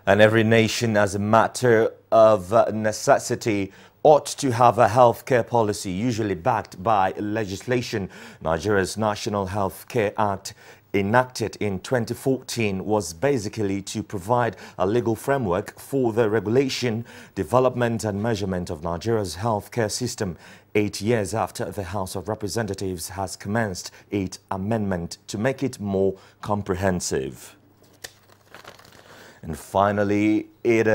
And every nation, as a matter of necessity, ought to have a healthcare policy, usually backed by legislation. Nigeria's National Healthcare Act, enacted in 2014, was basically to provide a legal framework for the regulation, development and measurement of Nigeria's healthcare system. 8 years after the House of Representatives has commenced its amendment to make it more comprehensive. And finally, it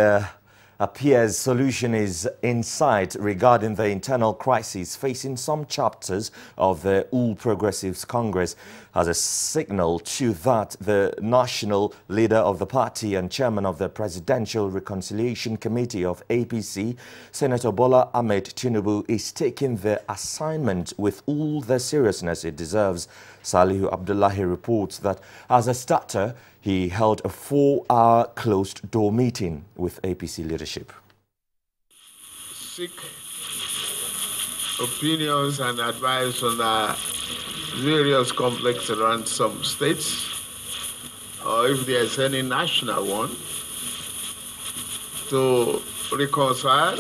appears solution is in sight regarding the internal crisis facing some chapters of the All Progressives Congress. As a signal to that, the national leader of the party and chairman of the Presidential Reconciliation Committee of APC, Senator Bola Ahmed Tinubu, is taking the assignment with all the seriousness it deserves. Salihu Abdullahi reports that as a starter, he held a 4-hour closed-door meeting with APC leadership. Seek opinions and advice on various conflicts around some states, or if there's any national one, to reconcile,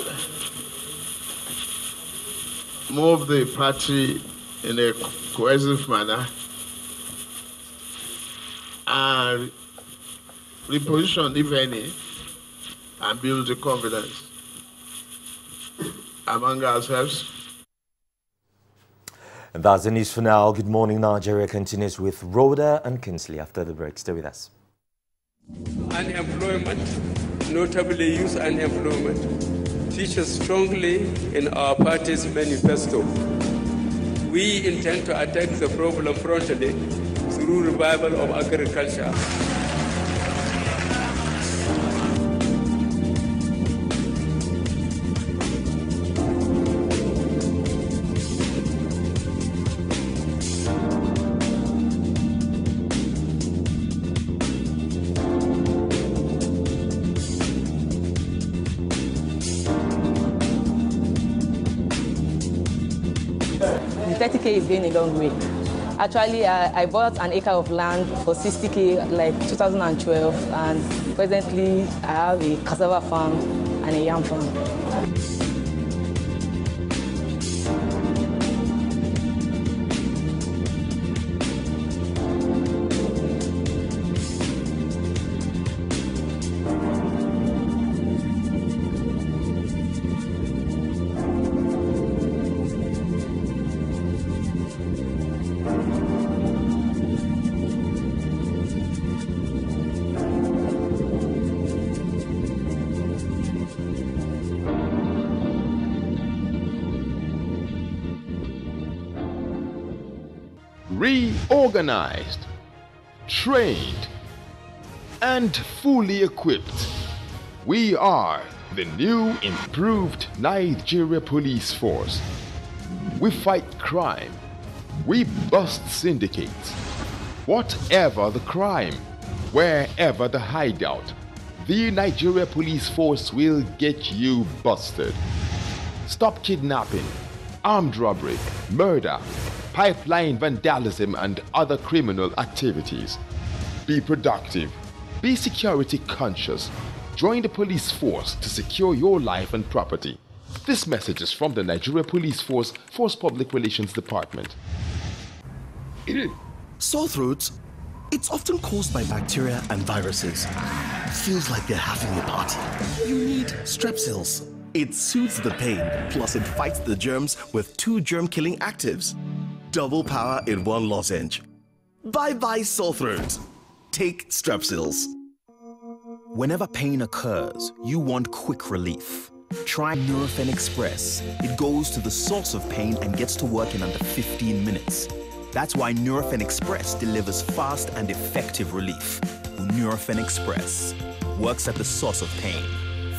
move the party in a cohesive manner, and reposition, if any, and build the confidence among ourselves. And that's the news for now. Good morning, Nigeria continues with Rhoda and Kinsley after the break. Stay with us. Unemployment, notably youth unemployment, features strongly in our party's manifesto. We intend to attack the problem frontally through revival of agriculture. The 30K is going a long way. Actually, I bought an acre of land for 60K like 2012, and presently I have a cassava farm and a yam farm. Reorganized, trained, and fully equipped, we are the new improved Nigeria Police Force. We fight crime, we bust syndicates. Whatever the crime, wherever the hideout, the Nigeria Police Force will get you busted. Stop kidnapping, armed robbery, murder, pipeline vandalism, and other criminal activities. Be productive. Be security conscious. Join the police force to secure your life and property. This message is from the Nigeria Police Force Public Relations Department. Sore throats, it's often caused by bacteria and viruses. Feels like they're having a party. You need Strepsils. It soothes the pain, plus it fights the germs with 2 germ-killing actives. Double power in 1 lozenge. Bye-bye sore throat. Take Strepsils. Whenever pain occurs, you want quick relief. Try Nurofen Express. It goes to the source of pain and gets to work in under 15 minutes. That's why Nurofen Express delivers fast and effective relief. Nurofen Express works at the source of pain.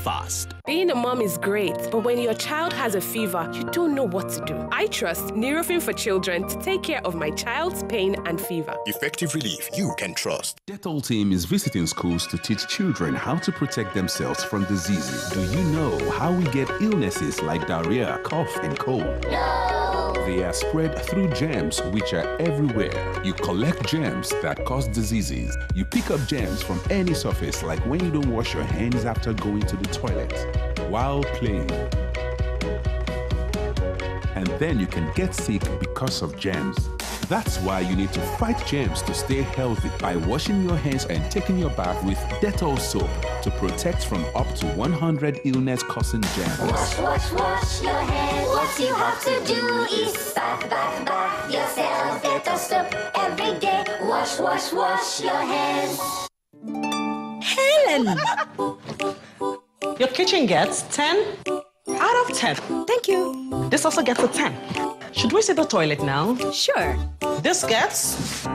Fast. Being a mom is great, but when your child has a fever, you don't know what to do. I trust Nurofen for Children to take care of my child's pain and fever. Effective relief you can trust. Dettol team is visiting schools to teach children how to protect themselves from diseases. Do you know how we get illnesses like diarrhea, cough, and cold? No! They are spread through germs which are everywhere. You collect germs that cause diseases. You pick up germs from any surface, like when you don't wash your hands after going to the toilet, while playing. And then you can get sick because of germs. That's why you need to fight germs to stay healthy by washing your hands and taking your bath with Dettol soap to protect from up to 100 illness-causing germs. Wash, wash, wash your hands. What you have to do is bath, bath, bath yourself. Dettol soap every day. Wash, wash, wash your hands. Helen! Your kitchen gets 10 out of 10. Thank you. This also gets a 10. Should we see the toilet now? Sure. This gets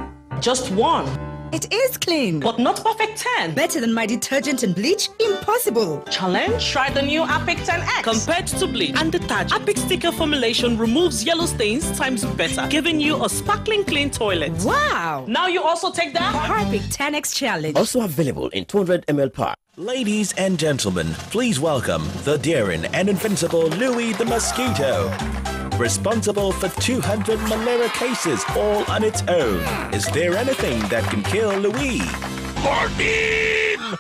just 1. It is clean. But not perfect 10. Better than my detergent and bleach? Impossible. Challenge? Try the new Apic 10X. Compared to bleach and detergent, Apic sticker formulation removes yellow stains times better, giving you a sparkling clean toilet. Wow. Now you also take that Apic 10X challenge. Also available in 200 ml pack. Ladies and gentlemen, please welcome the daring and invincible Louis the Mosquito. Responsible for 200 malaria cases all on its own. Is there anything that can kill Louis? Morphine!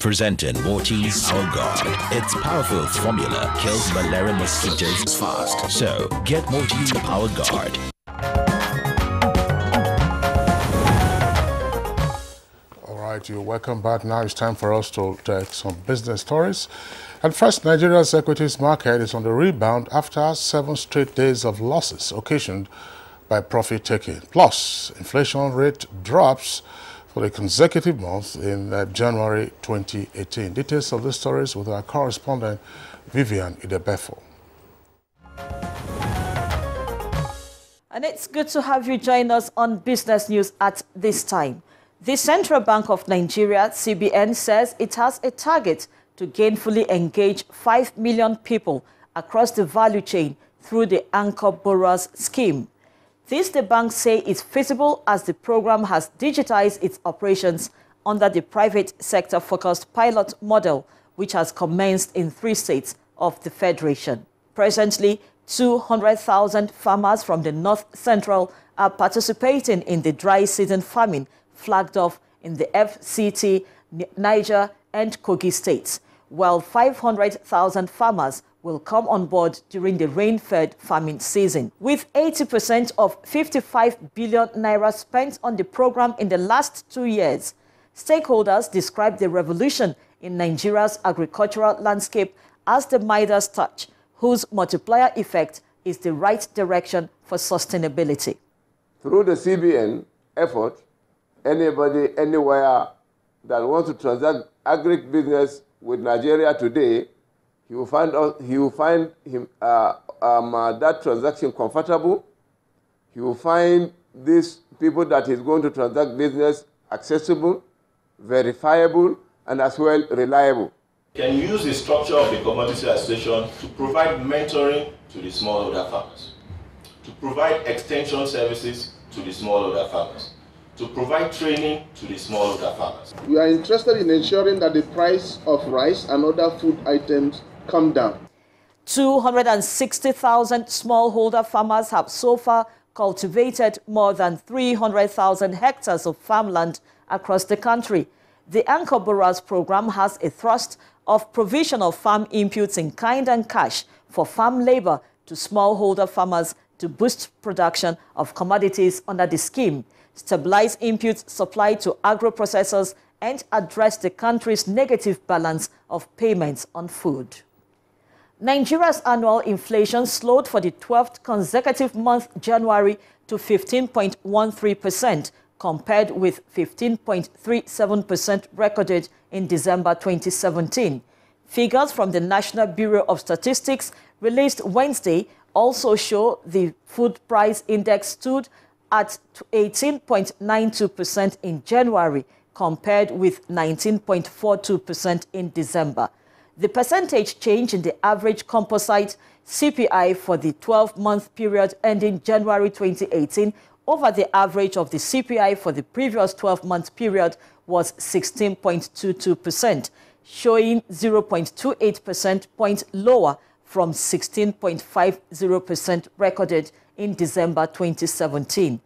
Presenting Mortine's Power Guard. Its powerful formula kills malaria mosquitoes fast. So, get Mortine Power Guard. You're welcome back. Now it's time for us to take some business stories. And first, Nigeria's equities market is on the rebound after 7 straight days of losses occasioned by profit taking. Plus, inflation rate drops for the consecutive month in January 2018. Details of these stories with our correspondent Vivian Idebefo. And it's good to have you join us on Business News at this time. The Central Bank of Nigeria, CBN, says it has a target to gainfully engage 5 million people across the value chain through the Anchor Borrowers Scheme. This, the bank say, is feasible as the program has digitized its operations under the private sector-focused pilot model, which has commenced in 3 states of the Federation. Presently, 200,000 farmers from the North Central are participating in the dry season farming flagged off in the FCT, Niger and Kogi states, while 500,000 farmers will come on board during the rain-fed farming season. With 80% of 55 billion naira spent on the program in the last 2 years, stakeholders describe the revolution in Nigeria's agricultural landscape as the Midas touch, whose multiplier effect is the right direction for sustainability. Through the CBN effort, anybody, anywhere that wants to transact agribusiness with Nigeria today, he will find that transaction comfortable. He will find these people that is going to transact business accessible, verifiable, and as well reliable. Can use the structure of the Commodity Association to provide mentoring to the smallholder farmers, to provide extension services to the smallholder farmers, to provide training to the smallholder farmers. We are interested in ensuring that the price of rice and other food items come down. 260,000 smallholder farmers have so far cultivated more than 300,000 hectares of farmland across the country. The Anchor Borrowers program has a thrust of provision of farm inputs in kind and cash for farm labor to smallholder farmers to boost production of commodities under the scheme, stabilize inputs supplied to agro-processors, and address the country's negative balance of payments on food. Nigeria's annual inflation slowed for the 12th consecutive month, January, to 15.13%, compared with 15.37% recorded in December 2017. Figures from the National Bureau of Statistics released Wednesday also show the food price index stood at 18.92% in January, compared with 19.42% in December. The percentage change in the average composite CPI for the 12-month period ending January 2018 over the average of the CPI for the previous 12-month period was 16.22%, showing 0.28% point lower from 16.50% recorded in December 2017.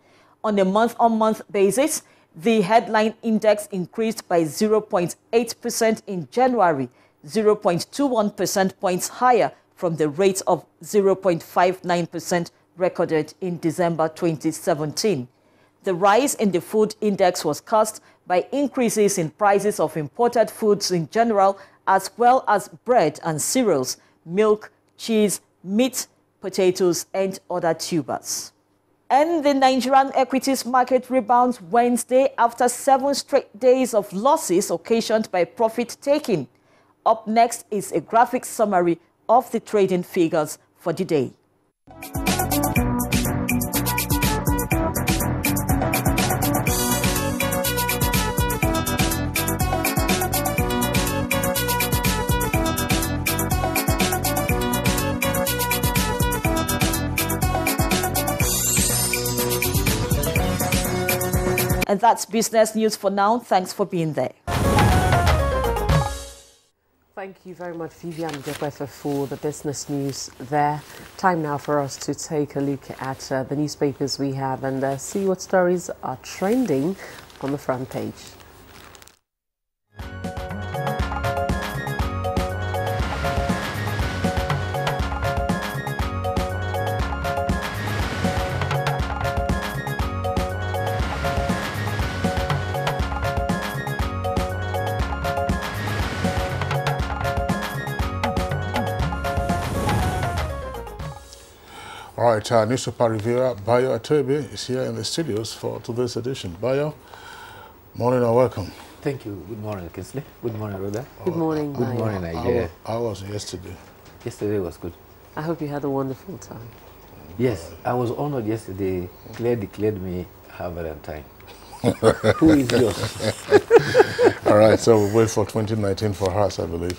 On a month-on-month basis, the headline index increased by 0.8% in January, 0.21 percentage points higher from the rate of 0.59% recorded in December 2017. The rise in the food index was caused by increases in prices of imported foods in general, as well as bread and cereals, milk, cheese, meat, potatoes, and other tubers. And the Nigerian equities market rebounds Wednesday after 7 straight days of losses occasioned by profit-taking. Up next is a graphic summary of the trading figures for the day. And that's business news for now. Thanks for being there. Thank you very much, Vivian Jekwefe, for the business news there. Time now for us to take a look at the newspapers we have and see what stories are trending on the front page. All right, newspaper reviewer Bayo Atebe is here in the studios for today's edition. Bayo, morning and welcome. Thank you. Good morning, Kinsley. Good morning, Rhoda. Good morning, Good morning, Nigeria. How was yesterday? Yesterday was good. I hope you had a wonderful time. Yes, I was honored yesterday. Claire declared me her Valentine. Who is yours? All right, so we'll wait for 2019 for us, I believe.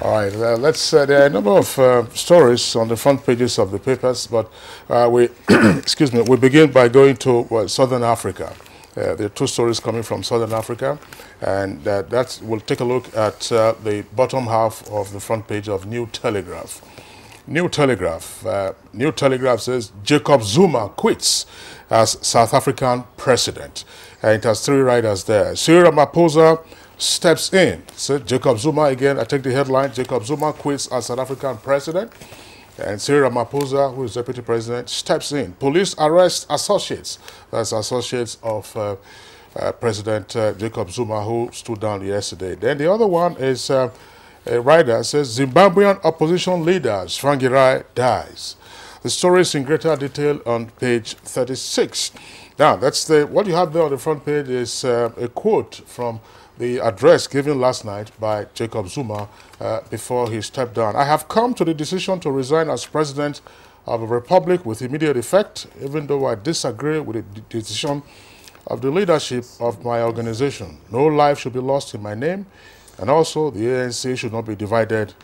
All right, there are a number of stories on the front pages of the papers, but we begin by going to Southern Africa. There are two stories coming from Southern Africa, and we'll take a look at the bottom half of the front page of New Telegraph. New Telegraph says Jacob Zuma quits as South African president. And it has three riders there. Cyril Ramaphosa steps in. So Jacob Zuma again, I take the headline, Jacob Zuma quits as South African president. And Cyril Ramaphosa, who is deputy president, steps in. Police arrest associates. That's associates of President Jacob Zuma, who stood down yesterday. Then the other one is a rider says Zimbabwean opposition leader Tsvangirai dies. The story is in greater detail on page 36. Now, what you have there on the front page is a quote from the address given last night by Jacob Zuma before he stepped down. I have come to the decision to resign as president of the republic with immediate effect, even though I disagree with the decision of the leadership of my organization. No life should be lost in my name, and also the ANC should not be divided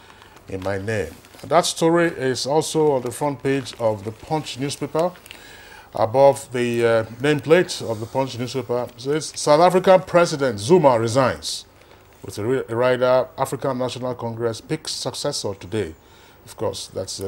in my name. And that story is also on the front page of the Punch newspaper. Above the nameplate of the Punch newspaper says South African President Zuma resigns. With a rider, African National Congress picks successor today. Of course, that's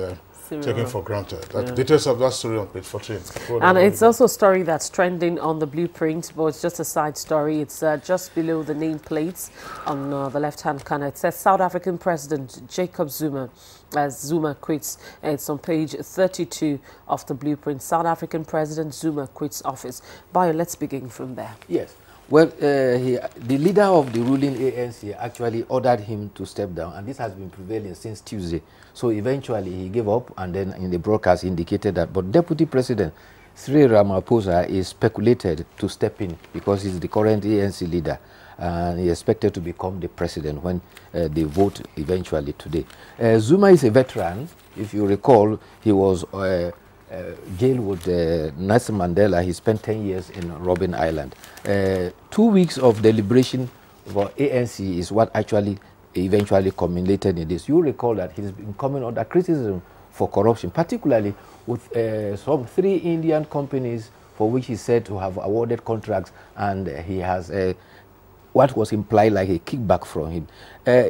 taken for granted. Details of that story on page 14. And it's also a story that's trending on the Blueprint, but it's just a side story. It's just below the nameplates on the left-hand corner. It says South African President Jacob Zuma, as Zuma quits. It's on page 32 of the Blueprint. South African President Zuma quits office. Bayo, let's begin from there. Yes. Well, the leader of the ruling ANC actually ordered him to step down, and this has been prevailing since Tuesday. So eventually he gave up, and then in the broadcast indicated that. But Deputy President Cyril Ramaphosa is speculated to step in because he's the current ANC leader, and he is expected to become the president when they vote eventually today. Zuma is a veteran. If you recall, he was jailed with Nelson Mandela. He spent 10 years in Robben Island. 2 weeks of deliberation for ANC is what actually eventually culminated in this. You recall that he's been coming under criticism for corruption, particularly with some 3 Indian companies for which he said to have awarded contracts, and he has what was implied like a kickback from him.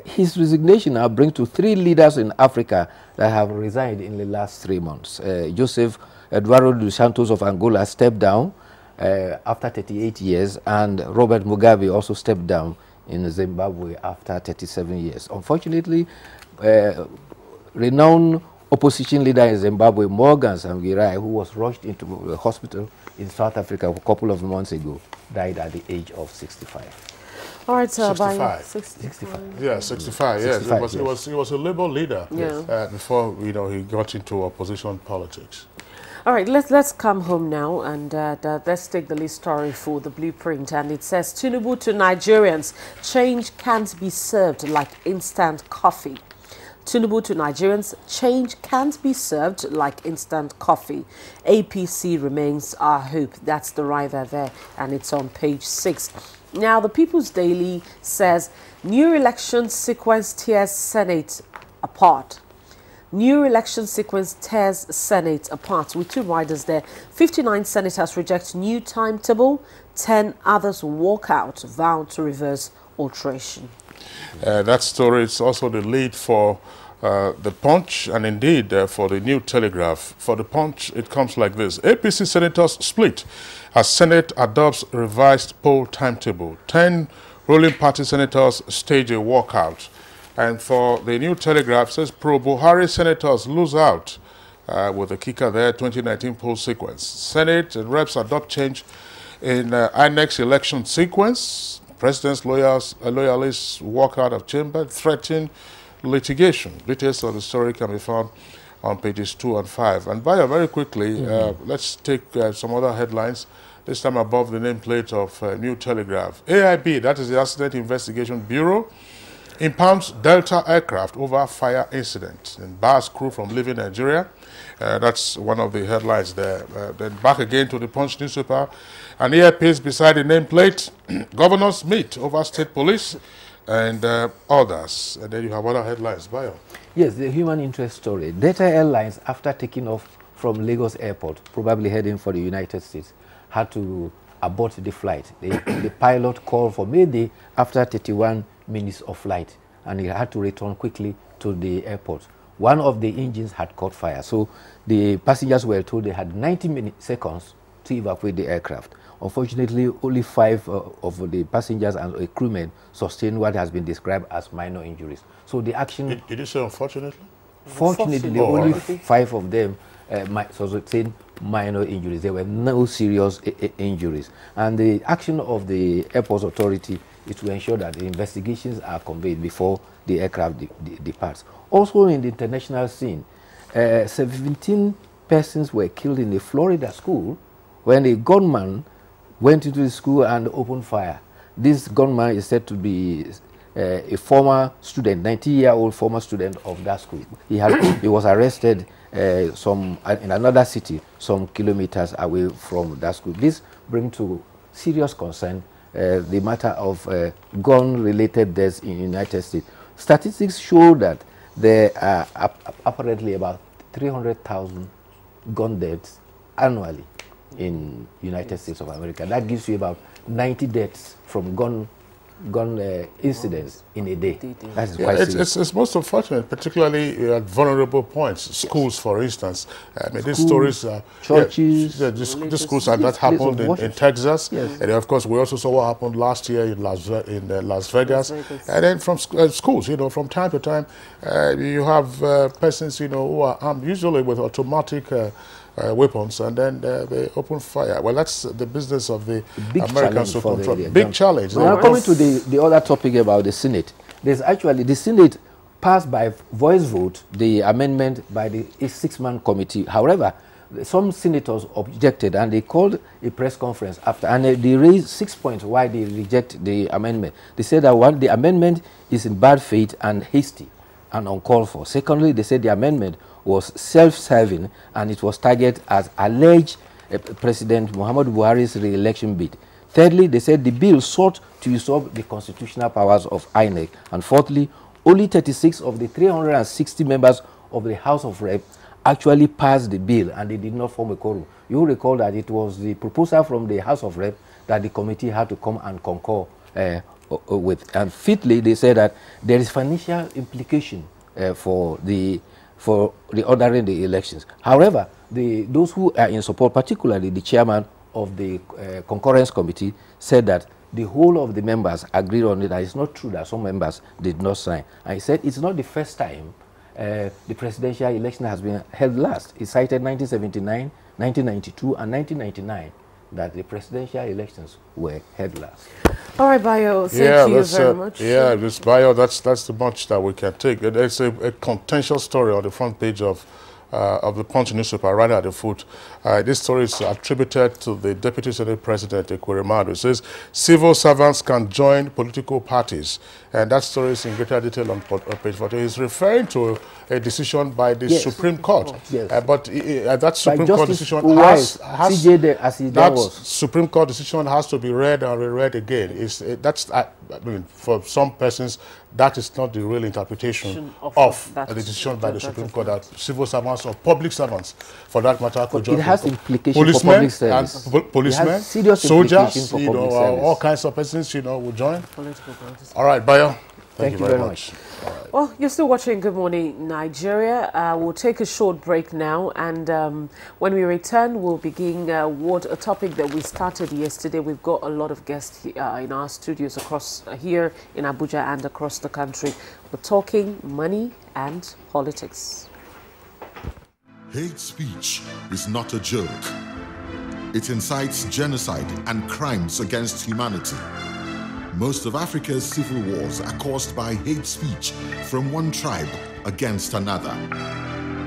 His resignation now brings to 3 leaders in Africa that have resigned in the last 3 months. Joseph Eduardo dos Santos of Angola stepped down after 38 years, and Robert Mugabe also stepped down in Zimbabwe after 37 years. Unfortunately, renowned opposition leader in Zimbabwe, Morgan Tsvangirai, who was rushed into the hospital in South Africa a couple of months ago, died at the age of 65. All right, 65. 65. Yeah, 65. Yes, 65, he was a Labour leader Yeah. before he got into opposition politics. All right, let's come home now and let's take the lead story for the blueprint. And it says, Tinubu to Nigerians, change can't be served like instant coffee. Tinubu to Nigerians, change can't be served like instant coffee. APC remains our hope. That's the writer there, and it's on page 6. Now, the People's Daily says, new election sequence tears Senate apart. New election sequence tears Senate apart. With 2 riders there, 59 senators reject new timetable, 10 others walk out, vow to reverse alteration. That story is also the lead for the Punch and indeed for the New Telegraph. For the Punch, it comes like this. APC senators split as Senate adopts revised poll timetable. 10 ruling party senators stage a walkout. And for the New Telegraph, it says pro-Buhari senators lose out with a kicker there, 2019 poll sequence. Senate and reps adopt change in INEC's election sequence. President's loyalists walk out of chamber, threaten litigation. Details of the story can be found on pages 2 and 5. And very quickly, let's take some other headlines, this time above the nameplate of New Telegraph. AIB, that is the Accident Investigation Bureau, impounds Delta aircraft over fire incident and bars crew from leaving Nigeria. That's one of the headlines there. Then back again to the Punch newspaper. An earpiece beside the nameplate. Governors meet over state police and others. And then you have other headlines. Bayo. Yes, the human interest story. Delta Airlines, after taking off from Lagos Airport, probably heading for the United States, had to abort the flight. The pilot called for Mayday after 31 minutes of flight, and he had to return quickly to the airport. One of the engines had caught fire, so the passengers were told they had 90 seconds to evacuate the aircraft. Unfortunately, only 5 of the passengers and a crewman sustained what has been described as minor injuries. So the action... Did you say unfortunately? Fortunately, only 5 of them sustained minor injuries. There were no serious injuries. And the action of the airport authority is to ensure that the investigations are conveyed before the aircraft departs. Also in the international scene, 17 persons were killed in a Florida school when a gunman went into the school and opened fire. This gunman is said to be a former student, 90-year-old former student of that school. He was arrested in another city, some kilometers away from that school. This brings to serious concern the matter of gun-related deaths in the United States. Statistics show that there are apparently about 300,000 gun deaths annually in United States of America. That gives you about 90 deaths from gun incidents in a day. That's quite serious. It's most unfortunate, particularly at vulnerable points. Schools, for instance. I mean, these stories are... Churches... the schools, and that happened in Texas. Yes. And of course, we also saw what happened last year in Las Vegas. And then from schools, from time to time, you have persons, who are armed, usually with automatic weapons, and then they open fire. Well, that's the business of the Americans to control. Big challenge. Now, coming to the other topic about the Senate, there's actually the Senate passed by voice vote the amendment by the 6-man committee. However, some senators objected and they called a press conference after, and they raised 6 points why they reject the amendment. They said that the amendment is in bad faith and hasty and uncalled for. Secondly, they said the amendment was self-serving and it was targeted as alleged President Muhammadu Buhari's re-election bid. Thirdly, they said the bill sought to usurp the constitutional powers of INEC. And fourthly, only 36 of the 360 members of the House of Rep actually passed the bill and they did not form a quorum. You will recall that it was the proposal from the House of Rep that the committee had to come and concur with. And fifthly, they say that there is financial implication for the ordering the elections. However, those who are in support, particularly the chairman of the concurrence committee, said that the whole of the members agreed on it. That it's not true that some members did not sign. And he said it's not the first time the presidential election has been held last. He cited 1979, 1992, and 1999 that the presidential elections were held last. All right, Bayo, thank you very much. Yeah, this Bayo, that's the much that we can take. It's a contentious story on the front page of the Punch newspaper, right at the foot. This story is attributed to the Deputy Senate President, Ekweremadu. It says, civil servants can join political parties. And that story is in greater detail on page 40. It's referring to a decision by the Supreme Court. Yes. But that Supreme Court decision Supreme Court decision has to be read and reread again. I mean, for some persons, that is not the real interpretation of the decision by the Supreme Court that civil servants or public servants, for that matter, could join. It has implications for public service. Policemen, serious soldiers, all kinds of persons, will join. All right, Bayo. Thank you very much. Right. Well, you're still watching Good Morning Nigeria. We'll take a short break now, and when we return, we'll begin a topic that we started yesterday. We've got a lot of guests in our studios across here in Abuja and across the country. We're talking money and politics. Hate speech is not a joke. It incites genocide and crimes against humanity. Most of Africa's civil wars are caused by hate speech from one tribe against another.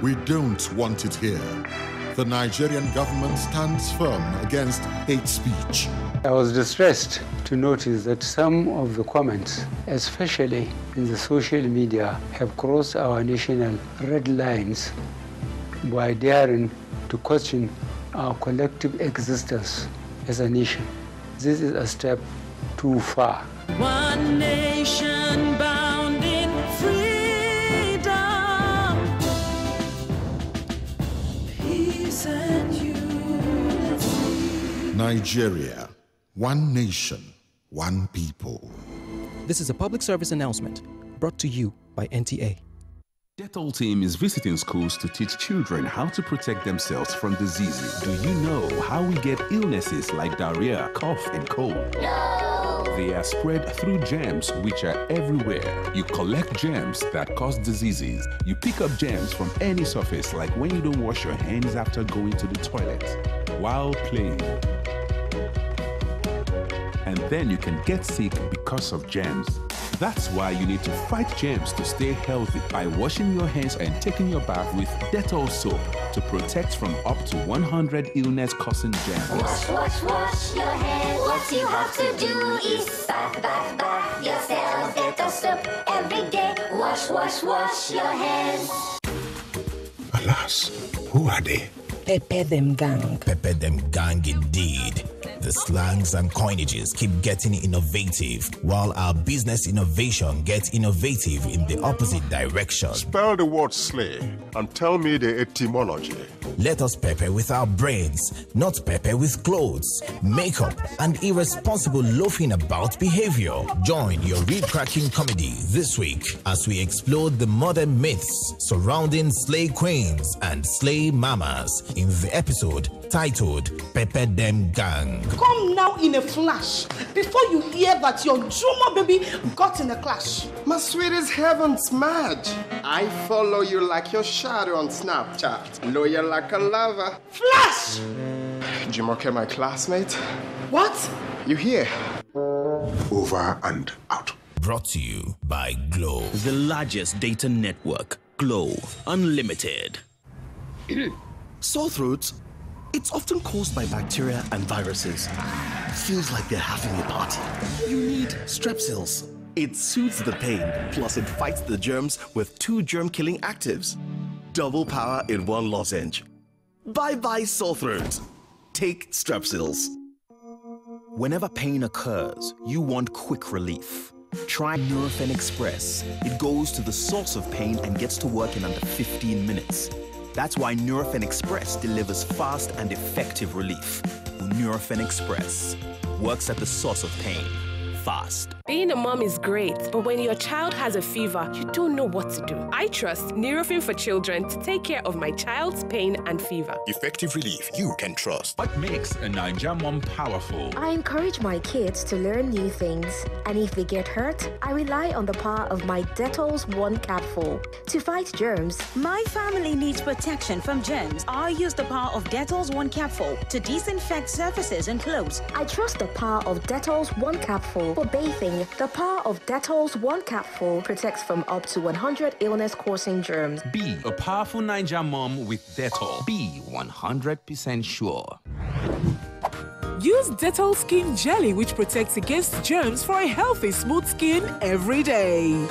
We don't want it here. The Nigerian government stands firm against hate speech. I was distressed to notice that some of the comments, especially in the social media, have crossed our national red lines by daring to question our collective existence as a nation. This is a step too far. One nation bound in freedom, peace and unity. Nigeria, one nation, one people. This is a public service announcement brought to you by NTA. Dettol team is visiting schools to teach children how to protect themselves from diseases. Do you know how we get illnesses like diarrhea, cough, and cold? No! They are spread through germs, which are everywhere. You collect germs that cause diseases. You pick up germs from any surface, like when you don't wash your hands after going to the toilet, while playing. And then you can get sick because of germs. That's why you need to fight germs to stay healthy by washing your hands and taking your bath with Dettol soap to protect from up to 100 illness-causing germs. Wash, wash, wash your hands. What you have to do is bath, bath, bath yourself. Dettol soap every day. Wash, wash, wash your hands. Alas, who are they? Pepe them gang. Pepe them gang indeed. The slangs and coinages keep getting innovative, while our business innovation gets innovative in the opposite direction. Spell the word slay and tell me the etymology. Let us pepper with our brains, not pepper with clothes, makeup, and irresponsible loafing about behavior. Join your reed-cracking comedy this week as we explore the modern myths surrounding slay queens and slay mamas in the episode titled Pepper Them Gang. Come now in a flash before you hear that your Juma baby got in a clash. My sweetest heavens match. I follow you like your shadow on Snapchat. Loyal like a lover. Flash! Jumoke, my classmate. What? You here? Over and out. Brought to you by Glow, the largest data network. Glow Unlimited. Sore throats? It's often caused by bacteria and viruses. Feels like they're having a party. You need Strepsils. It soothes the pain, plus it fights the germs with 2 germ-killing actives. Double power in 1 lozenge. Bye-bye sore throat. Take Strepsils. Whenever pain occurs, you want quick relief. Try Nurofen Express. It goes to the source of pain and gets to work in under 15 minutes. That's why Nurofen Express delivers fast and effective relief. Nurofen Express works at the source of pain, fast. Being a mom is great, but when your child has a fever, you don't know what to do. I trust Nurofen for Children to take care of my child's pain and fever. Effective relief you can trust. What makes a Nigerian mom powerful? I encourage my kids to learn new things, and if they get hurt, I rely on the power of my Dettol's 1 capful to fight germs. My family needs protection from germs. I use the power of Dettol's 1 capful to disinfect surfaces and clothes. I trust the power of Dettol's 1 capful for bathing. The power of Dettol's 1 capful protects from up to 100 illness-causing germs. Be a powerful Nigerian mom with Dettol. Be 100% sure. Use Dettol Skin Jelly, which protects against germs for a healthy, smooth skin every day.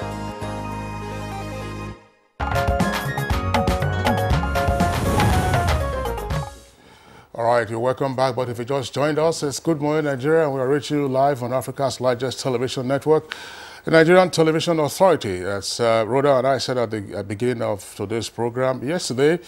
All right, you're welcome back. But if you just joined us, it's Good Morning Nigeria, and we are reaching you live on Africa's largest television network, the Nigerian Television Authority. As Rhoda and I said at the beginning of today's program, yesterday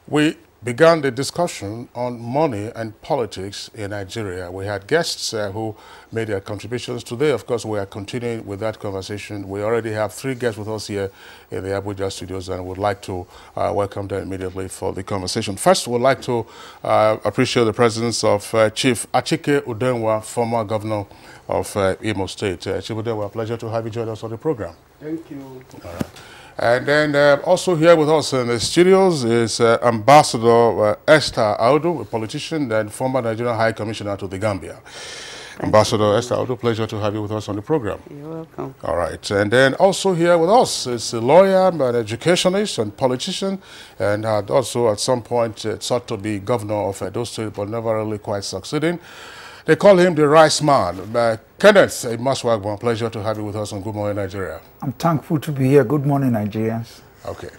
we began the discussion on money and politics in Nigeria. We had guests who made their contributions. Today, of course, we are continuing with that conversation. We already have 3 guests with us here in the Abuja studios, and would like to welcome them immediately for the conversation. First, we'd like to appreciate the presence of Chief Achike Udenwa, former governor of Imo State. Chief Udenwa, pleasure to have you join us on the program. Thank you. All right. And then also here with us in the studios is Ambassador Esther Audu, a politician and former Nigerian High Commissioner to the Gambia. Ambassador Esther Audu, pleasure to have you with us on the program. You're welcome. All right. And then also here with us is a lawyer, an educationist and politician, and had also at some point sought to be governor of Edo State, but never really quite succeeding. They call him the Rice Man. Kenneth Maswagwan, pleasure to have you with us on Good Morning Nigeria. I'm thankful to be here. Good morning, Nigerians. Okay.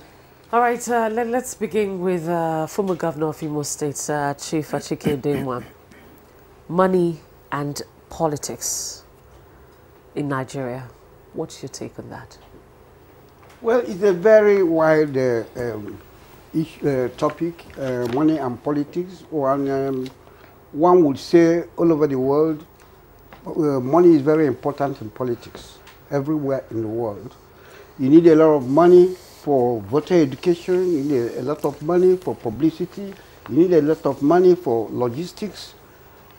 All right, let's begin with former governor of Imo State, Chief Achike Udenwa. Money and politics in Nigeria. What's your take on that? Well, it's a very wide topic, money and politics. One would say all over the world, money is very important in politics, everywhere in the world. You need a lot of money for voter education, you need a lot of money for publicity, you need a lot of money for logistics.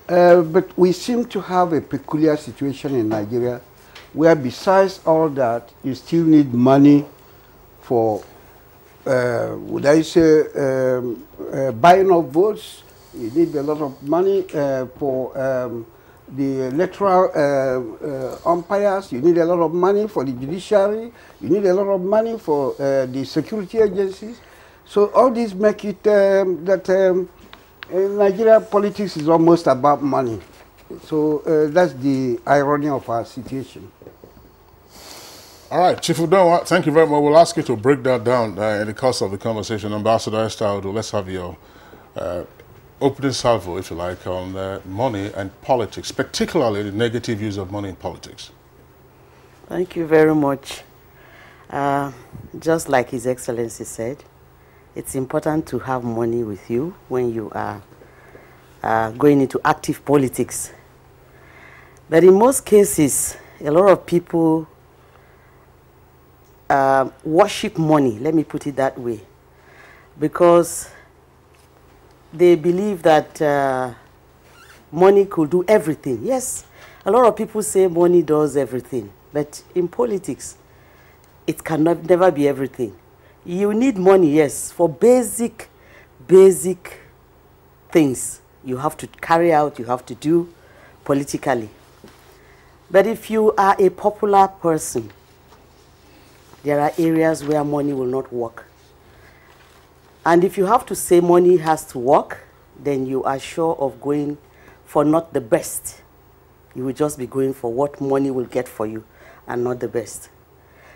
But we seem to have a peculiar situation in Nigeria where besides all that, you still need money for, would I say, buying of votes. You need a lot of money for the electoral umpires. You need a lot of money for the judiciary. You need a lot of money for the security agencies. So all these make it that in Nigeria politics is almost about money. So that's the irony of our situation. All right, Chief Udenwa, thank you very much. We'll ask you to break that down in the course of the conversation. Ambassador Esther Audu, let's have your opening salvo, if you like, on money and politics, particularly the negative use of money in politics. Thank you very much. Just like His Excellency said, it's important to have money with you when you are going into active politics. But in most cases, a lot of people worship money, let me put it that way, because they believe that money could do everything. Yes, a lot of people say money does everything, but in politics, it cannot never be everything. You need money, yes, for basic things you have to carry out, you have to do politically. But if you are a popular person, there are areas where money will not work. And if you have to say money has to work, then you are sure of going for not the best. You will just be going for what money will get for you and not the best.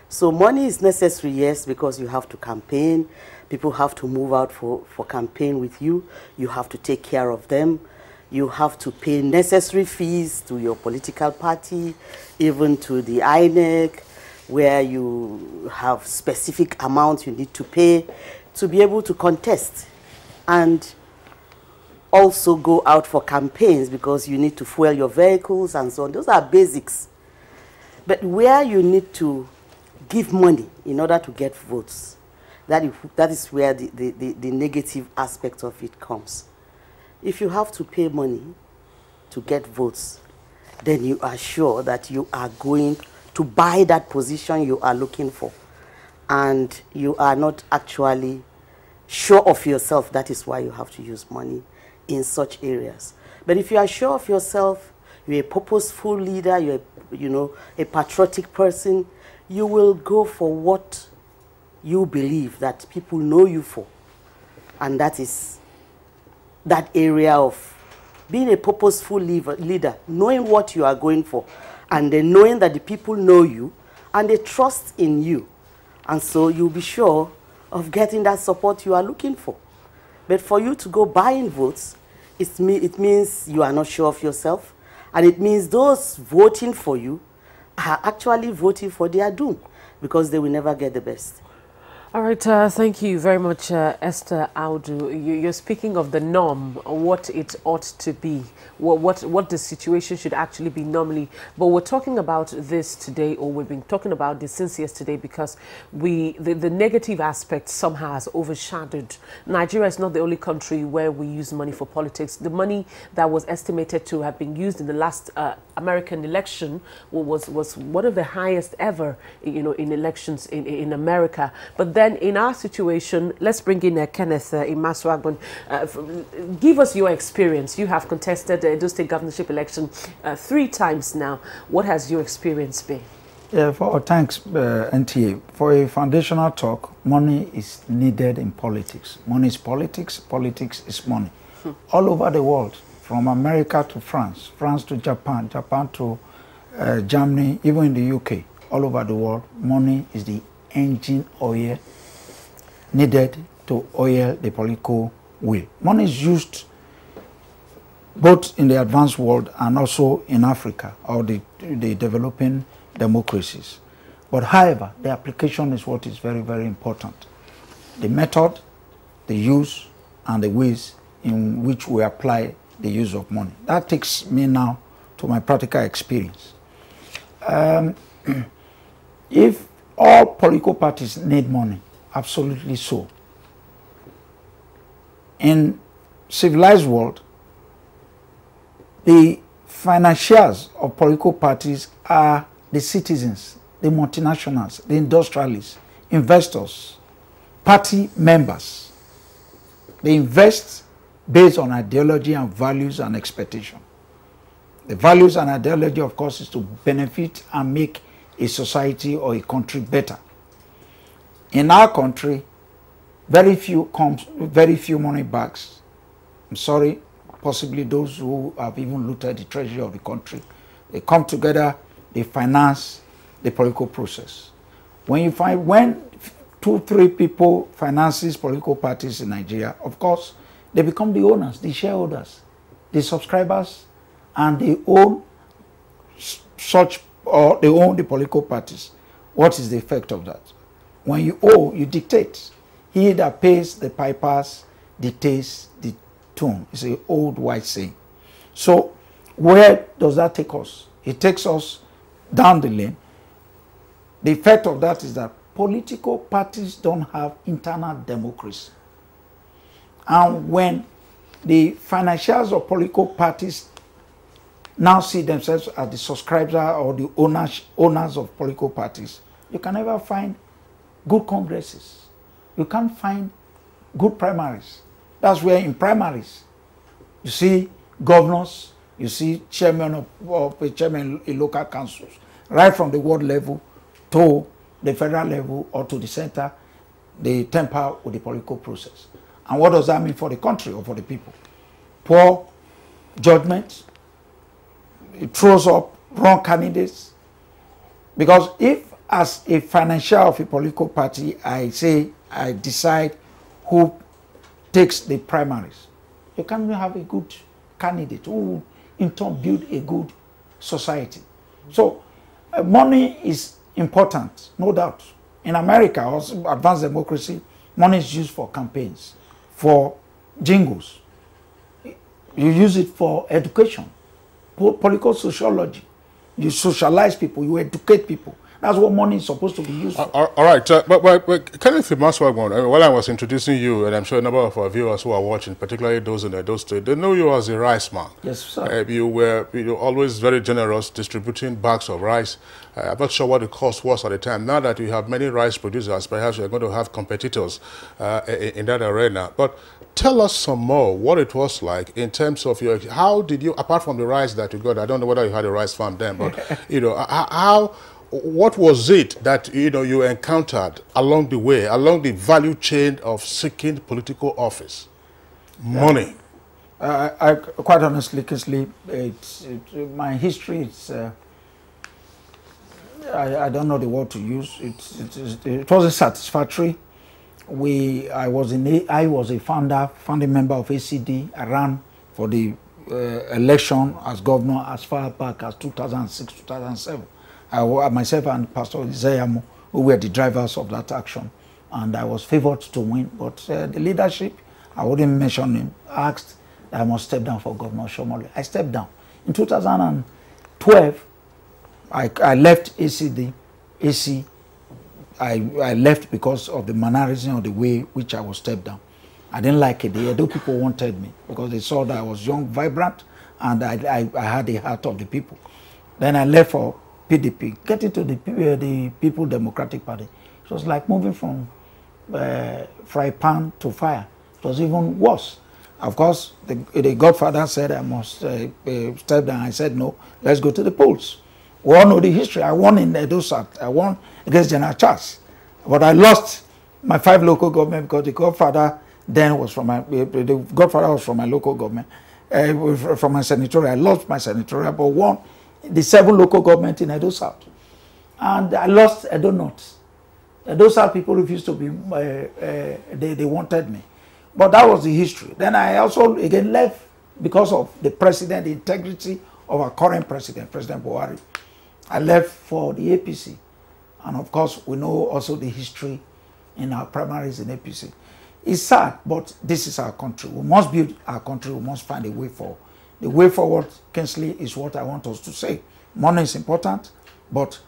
So money is necessary, yes, because you have to campaign. People have to move out for campaign with you. You have to take care of them. You have to pay necessary fees to your political party, even to the INEC, where you have specific amounts you need to pay to be able to contest and also go out for campaigns, because you need to fuel your vehicles and so on. Those are basics. But where you need to give money in order to get votes, that is where the negative aspect of it comes. If you have to pay money to get votes, then you are sure that you are going to buy that position you are looking for. And you are not actually sure of yourself. That is why you have to use money in such areas. But if you are sure of yourself, you're a purposeful leader, you're a patriotic person, you will go for what you believe that people know you for. And that is that area of being a purposeful leader, knowing what you are going for, and then knowing that the people know you and they trust in you. And so you'll be sure of getting that support you are looking for. But for you to go buying votes, it means you are not sure of yourself, and it means those voting for you are actually voting for their doom, because they will never get the best. All right, thank you very much, Esther Audu. You're speaking of the norm, what it ought to be, what the situation should actually be normally. But we're talking about this today, or we've been talking about this since yesterday, because the negative aspect somehow has overshadowed. Nigeria is not the only country where we use money for politics. The money that was estimated to have been used in the last American election was one of the highest ever, in elections in America. But then in our situation, let's bring in Kenneth Imaswagbon. Give us your experience. You have contested the Edo State governorship election 3 times now. What has your experience been? Yeah, thanks, NTA. For a foundational talk, money is needed in politics. Money is politics, politics is money. All over the world, from America to France, France to Japan, Japan to Germany, even in the UK, all over the world, money is the engine oil needed to oil the political wheel. Money is used both in the advanced world and also in Africa, or the developing democracies. But however, the application is what is very, very important. The method, the use, and the ways in which we apply the use of money. That takes me now to my practical experience. If all political parties need money, absolutely so. In civilized world, the financiers of political parties are the citizens, the multinationals, the industrialists, investors, party members. They invest based on ideology and values and expectation. The values and ideology, of course, is to benefit and make a society or a country better. In our country, very few money bags. I'm sorry, possibly those who have even looted the treasury of the country. They come together, they finance the political process. When 2-3 people finances political parties in Nigeria, of course, they become the owners, the shareholders, the subscribers, and they own they own the political parties. What is the effect of that? When you owe, you dictate. He that pays the pipers dictates the tune. It's an old wise saying. So where does that take us? It takes us down the lane. The effect of that is that political parties don't have internal democracy. And when the financiers of political parties now see themselves as the subscriber or the owners of political parties, you can never find good congresses. You can't find good primaries. That's where in primaries, you see governors, you see chairman in local councils, right from the ward level to the federal level or to the center, they temper with the political process. And what does that mean for the country or for the people? Poor judgment. It throws up wrong candidates. Because if, as a financier of a political party, I decide who takes the primaries, you can't have a good candidate who will in turn build a good society. So money is important, no doubt. In America, also advanced democracy, money is used for campaigns, for jingles. You use it for education, political sociology. You socialize people, you educate people. That's what money is supposed to be used for. All right, but Kenneth Maswagwon, while I was introducing you, and I'm sure a number of our viewers who are watching, particularly those in Edo State, they know you as a rice man. Yes, sir. You were always very generous, distributing bags of rice. I'm not sure what the cost was at the time. Now that you have many rice producers, perhaps you're going to have competitors in that arena. But tell us some more what it was like in terms of your, how did you, apart from the rice that you got, I don't know whether you had a rice farm then, but what was it that you encountered along the way, along the value chain of seeking political office? Money. I quite honestly, Kingsley, my history. It's I don't know the word to use. It wasn't satisfactory. I was a founding member of ACD. I ran for the election as governor as far back as 2006, 2007. Myself and Pastor Zayamo, who were the drivers of that action, and I was favored to win. But the leadership, I wouldn't mention him, asked that I must step down for Governor Shomole. I stepped down. In 2012, I left ACD. I left because of the mannerism of the way which I was stepped down. I didn't like it. The Edo people wanted me because they saw that I was young, vibrant, and I had the heart of the people. Then I left for PDP, getting to the People Democratic Party. It was like moving from fry pan to fire. It was even worse. Of course, the Godfather said I must step down. I said, no, let's go to the polls. We all know the history. I won in Edo South. I won against General Charles. But I lost my 5 local government because the Godfather then was from the Godfather was from my local government, from my senatorial. I lost my senatorial, but won the 7 local government in Edo South. And I lost Edo North. Edo South people refused to be, they wanted me. But that was the history. Then I also again left because of the president, the integrity of our current president, President Buhari. I left for the APC. And of course, we know also the history in our primaries in APC. It's sad, but this is our country. We must build our country. We must find a way forward. The way forward, Kingsley, is what I want us to say. Money is important, but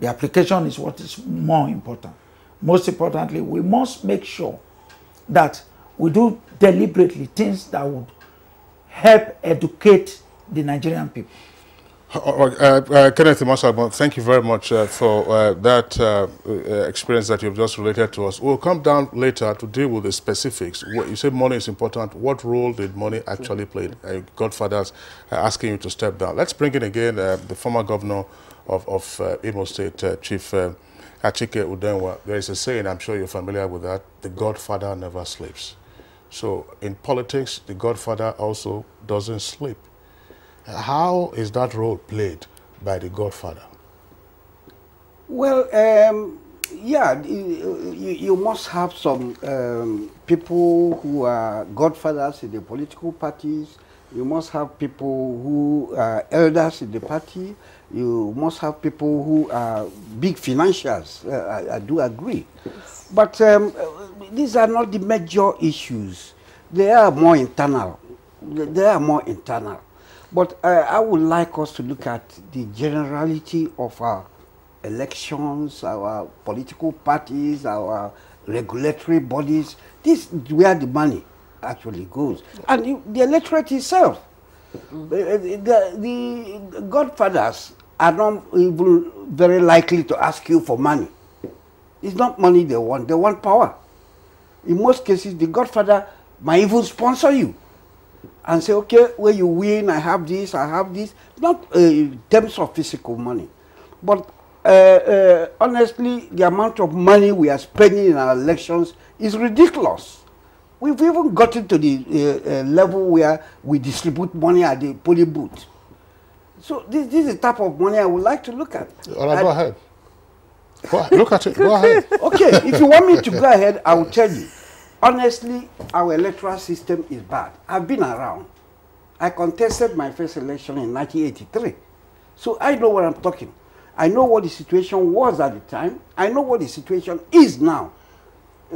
the application is what is more important. Most importantly, we must make sure that we do deliberately things that would help educate the Nigerian people. Kenneth Maswagwon, thank you very much for that experience that you've just related to us. We'll come down later to deal with the specifics. You say money is important. What role did money actually play? Godfathers asking you to step down. Let's bring in again the former governor of Imo State, Chief Achike Udenwa. There is a saying, I'm sure you're familiar with that, the Godfather never sleeps. So in politics, the Godfather also doesn't sleep. How is that role played by the Godfather? Well, yeah, you must have some people who are godfathers in the political parties. You must have people who are elders in the party. You must have people who are big financiers. I do agree. But these are not the major issues. They are more internal. They are more internal. But I would like us to look at the generality of our elections, our political parties, our regulatory bodies. This is where the money actually goes. And the electorate itself, the godfathers are not even very likely to ask you for money. It's not money they want power. In most cases, the godfather might even sponsor you and say, okay, when you win, I have this, not in terms of physical money. But honestly, the amount of money we are spending in our elections is ridiculous. We've even gotten to the level where we distribute money at the polling booth. So this is the type of money I would like to look at. All right, go ahead. Look at it, go ahead. Okay, if you want me to go ahead, I will tell you. Honestly, our electoral system is bad. I've been around. I contested my first election in 1983. So I know what I'm talking. I know what the situation was at the time. I know what the situation is now.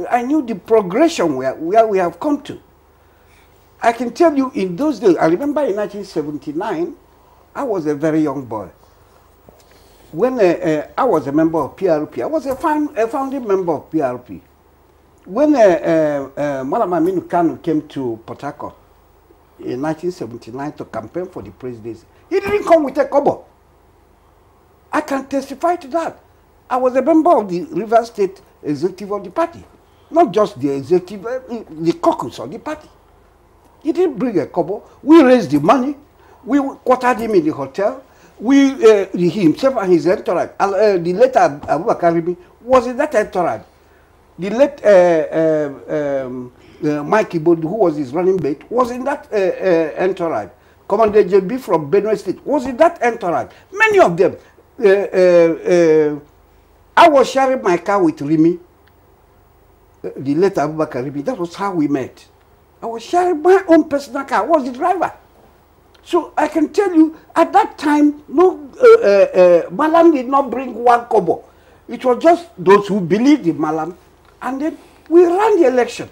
I knew the progression where we have come to. I can tell you in those days, I remember in 1979, I was a very young boy. when I was a member of PRP, I was a founding member of PRP. When Malam Aminu Kanu came to Port Harcourt in 1979 to campaign for the presidency, he didn't come with a kobo. I can testify to that. I was a member of the Rivers State Executive of the party. Not just the executive, the caucus of the party. He didn't bring a kobo. We raised the money. We quartered him in the hotel. He himself and his entourage. The late Abubakar Rimi was in that entourage. The late Mike Ibodu, who was his running mate, was in that entourage. Commander JB from Benue State was in that entourage. Many of them. I was sharing my car with Rimi, the late Abubakar Rimi. That was how we met. I was sharing my own personal car. I was the driver. So I can tell you, at that time, no, Malam did not bring one kobo. It was just those who believed in Malam. And then we ran the election.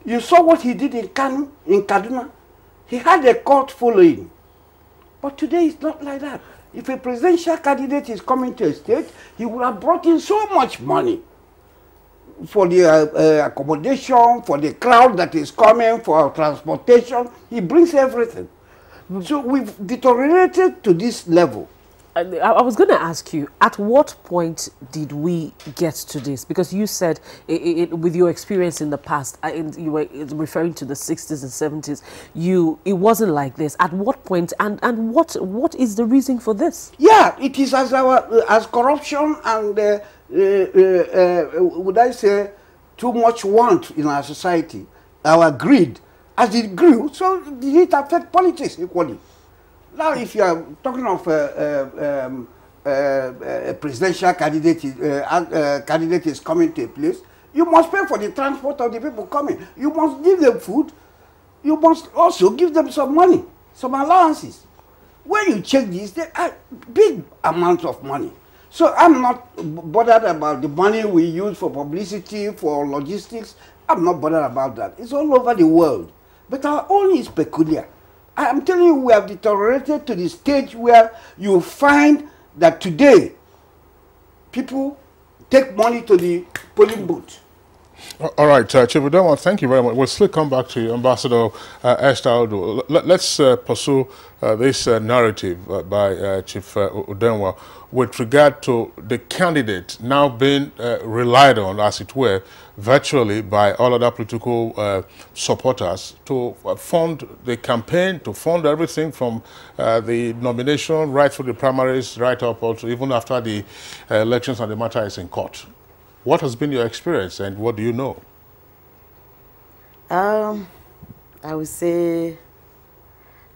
You saw what he did in Kanu, in Kaduna. He had a cult following. But today it's not like that. If a presidential candidate is coming to a state, he would have brought in so much money for the accommodation, for the crowd that is coming, for transportation. He brings everything. So we've deteriorated to this level. I was going to ask you, at what point did we get to this? Because you said, with your experience in the past, you were referring to the 60s and 70s, it wasn't like this. At what point, and what is the reason for this? Yeah, it is as corruption and, would I say, too much want in our society, our greed. As it grew, so did it affect politics equally. Now, if you are talking of a presidential candidate is coming to a place, you must pay for the transport of the people coming. You must give them food. You must also give them some money, some allowances. When you check this, they are big amounts of money. So I'm not bothered about the money we use for publicity, for logistics. I'm not bothered about that. It's all over the world. But our own is peculiar. I'm telling you, we have deteriorated to the stage where you find that today people take money to the polling booth. All right, Chief Udenwa, thank you very much. We'll still come back to you, Ambassador Esther Odo. Let's pursue this narrative by Chief Udenwa with regard to the candidate now being relied on, as it were, virtually by all other political supporters to fund the campaign, to fund everything from the nomination, right through the primaries, right up also, even after the elections and the matter is in court. What has been your experience and what do you know? I would say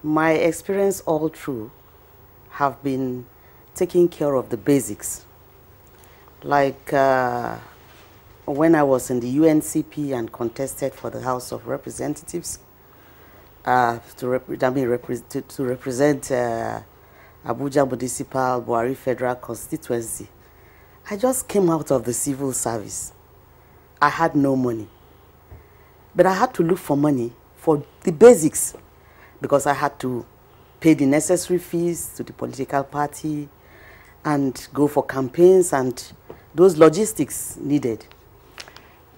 my experience all through have been taking care of the basics. Like when I was in the UNCP and contested for the House of Representatives to represent Abuja Municipal Buhari Federal Constituency, I just came out of the civil service. I had no money. But I had to look for money for the basics because I had to pay the necessary fees to the political party and go for campaigns and those logistics needed.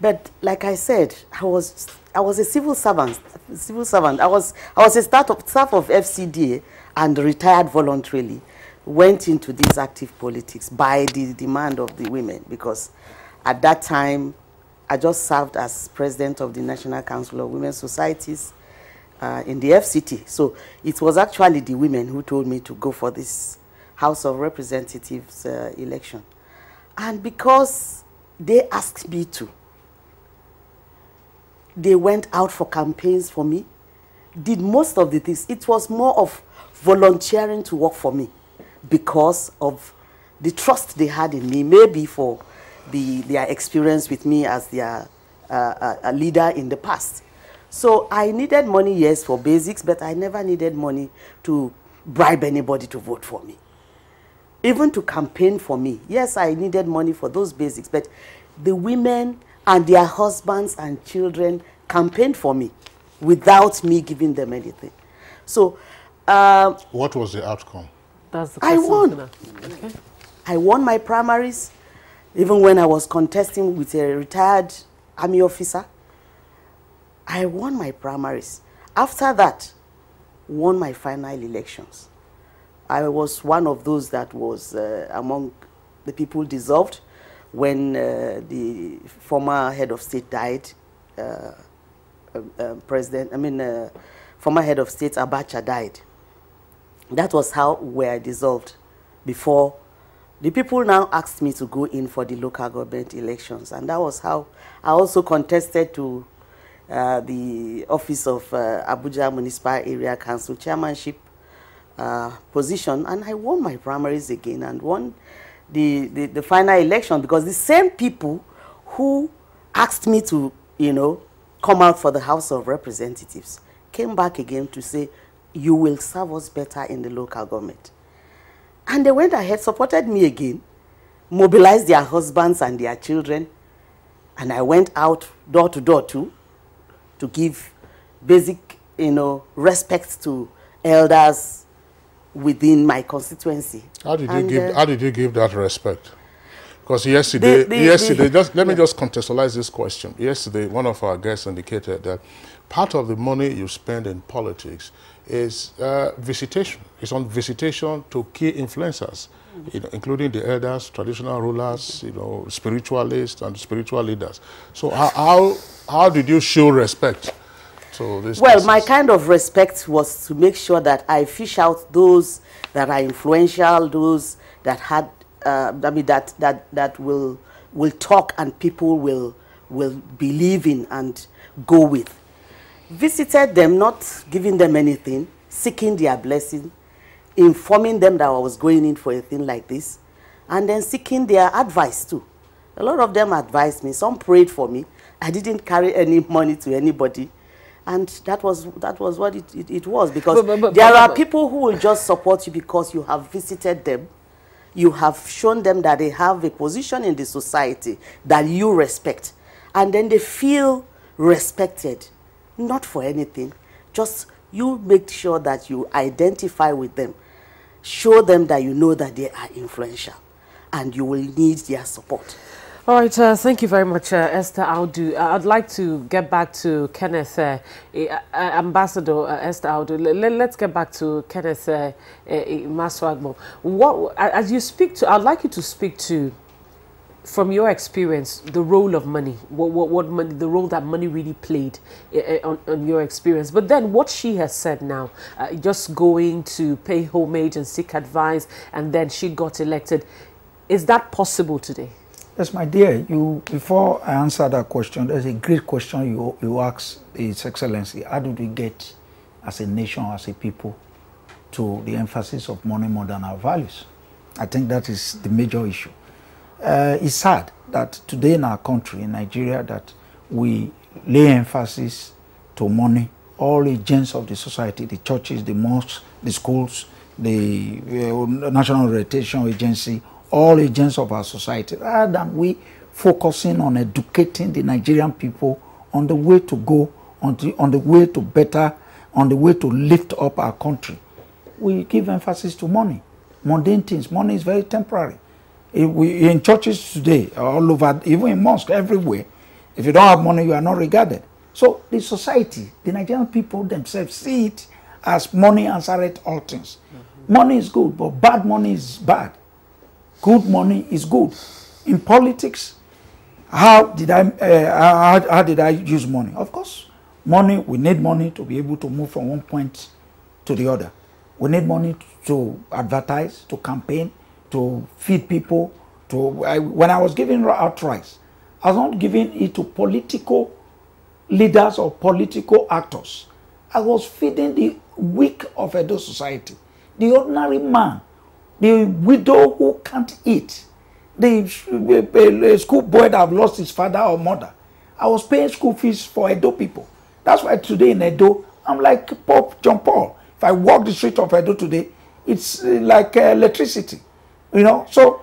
But like I said, I was a civil servant. I was a staff of FCDA and retired voluntarily. Went into this active politics by the demand of the women because at that time I just served as president of the National Council of Women's Societies in the FCT. So it was actually the women who told me to go for this House of Representatives election. And because they asked me to, they went out for campaigns for me, did most of the things. It was more of volunteering to work for me, because of the trust they had in me, maybe for their experience with me as their a leader in the past. So I needed money, yes, for basics, but I never needed money to bribe anybody to vote for me. Even to campaign for me. Yes, I needed money for those basics, but the women and their husbands and children campaigned for me without me giving them anything. So, what was the outcome? That's the I won. Okay. I won my primaries, even when I was contesting with a retired army officer. I won my primaries. After that, won my final elections. I was one of those that was among the people dissolved when the former head of state died. Former head of state Abuja died. That was how we were dissolved before the people now asked me to go in for the local government elections. And that was how I also contested to the office of Abuja Municipal Area Council chairmanship position. And I won my primaries again and won the final election, because the same people who asked me to, come out for the House of Representatives came back again to say, you will serve us better in the local government. And they went ahead, supported me again, mobilized their husbands and their children, and I went out door to door too, to give basic, respect to elders within my constituency. How did you give that respect? Because yesterday, let me just contextualize this question. Yesterday, one of our guests indicated that part of the money you spend in politics is visitation. It's on visitation to key influencers, including the elders, traditional rulers, spiritualists and spiritual leaders. So how did you show respect to this? Well, my kind of respect was to make sure that I fish out those that are influential, those that had that will talk and people will believe in and go with. Visited them, not giving them anything, seeking their blessing, informing them that I was going in for a thing like this, and then seeking their advice too. A lot of them advised me. Some prayed for me. I didn't carry any money to anybody, and that was what it was, because there are people who will just support you because you have visited them. You have shown them that they have a position in the society that you respect, and then they feel respected. Not for anything, just you make sure that you identify with them. Show them that you know that they are influential and you will need their support. All right, thank you very much, Esther Audu. I'd like to get back to Kenneth, Ambassador Esther Audu. Let's get back to Kenneth Maswagbo. As you speak to, I'd like you to speak to, from your experience, the role of money, what money, the role that money really played on your experience. But then what she has said now, just going to pay homage and seek advice, and then she got elected. Is that possible today? Yes, my dear. Before I answer that question, there's a great question you ask His Excellency. How did we get, as a nation, as a people, to the emphasis of money more than our values? I think that is the major issue. It's sad that today in our country, in Nigeria, that we lay emphasis to money. All agents of the society, the churches, the mosques, the schools, the National Orientation Agency, all agents of our society, rather than we focusing on educating the Nigerian people on the way to go, on the way to better, on the way to lift up our country. We give emphasis to money, mundane things. Money is very temporary. In churches today, all over, even in mosques, everywhere, if you don't have money, you are not regarded. So the society, the Nigerian people themselves see it as money answereth all things. Money is good, but bad money is bad. Good money is good. In politics, how did I use money? Of course, money, we need money to be able to move from one point to the other. We need money to advertise, to campaign, to feed people. When I was giving out rice, I was not giving it to political leaders or political actors. I was feeding the weak of Edo society, the ordinary man, the widow who can't eat, the school boy that have lost his father or mother. I was paying school fees for Edo people. That's why today in Edo, I'm like Pope John Paul. If I walk the street of Edo today, it's like electricity. So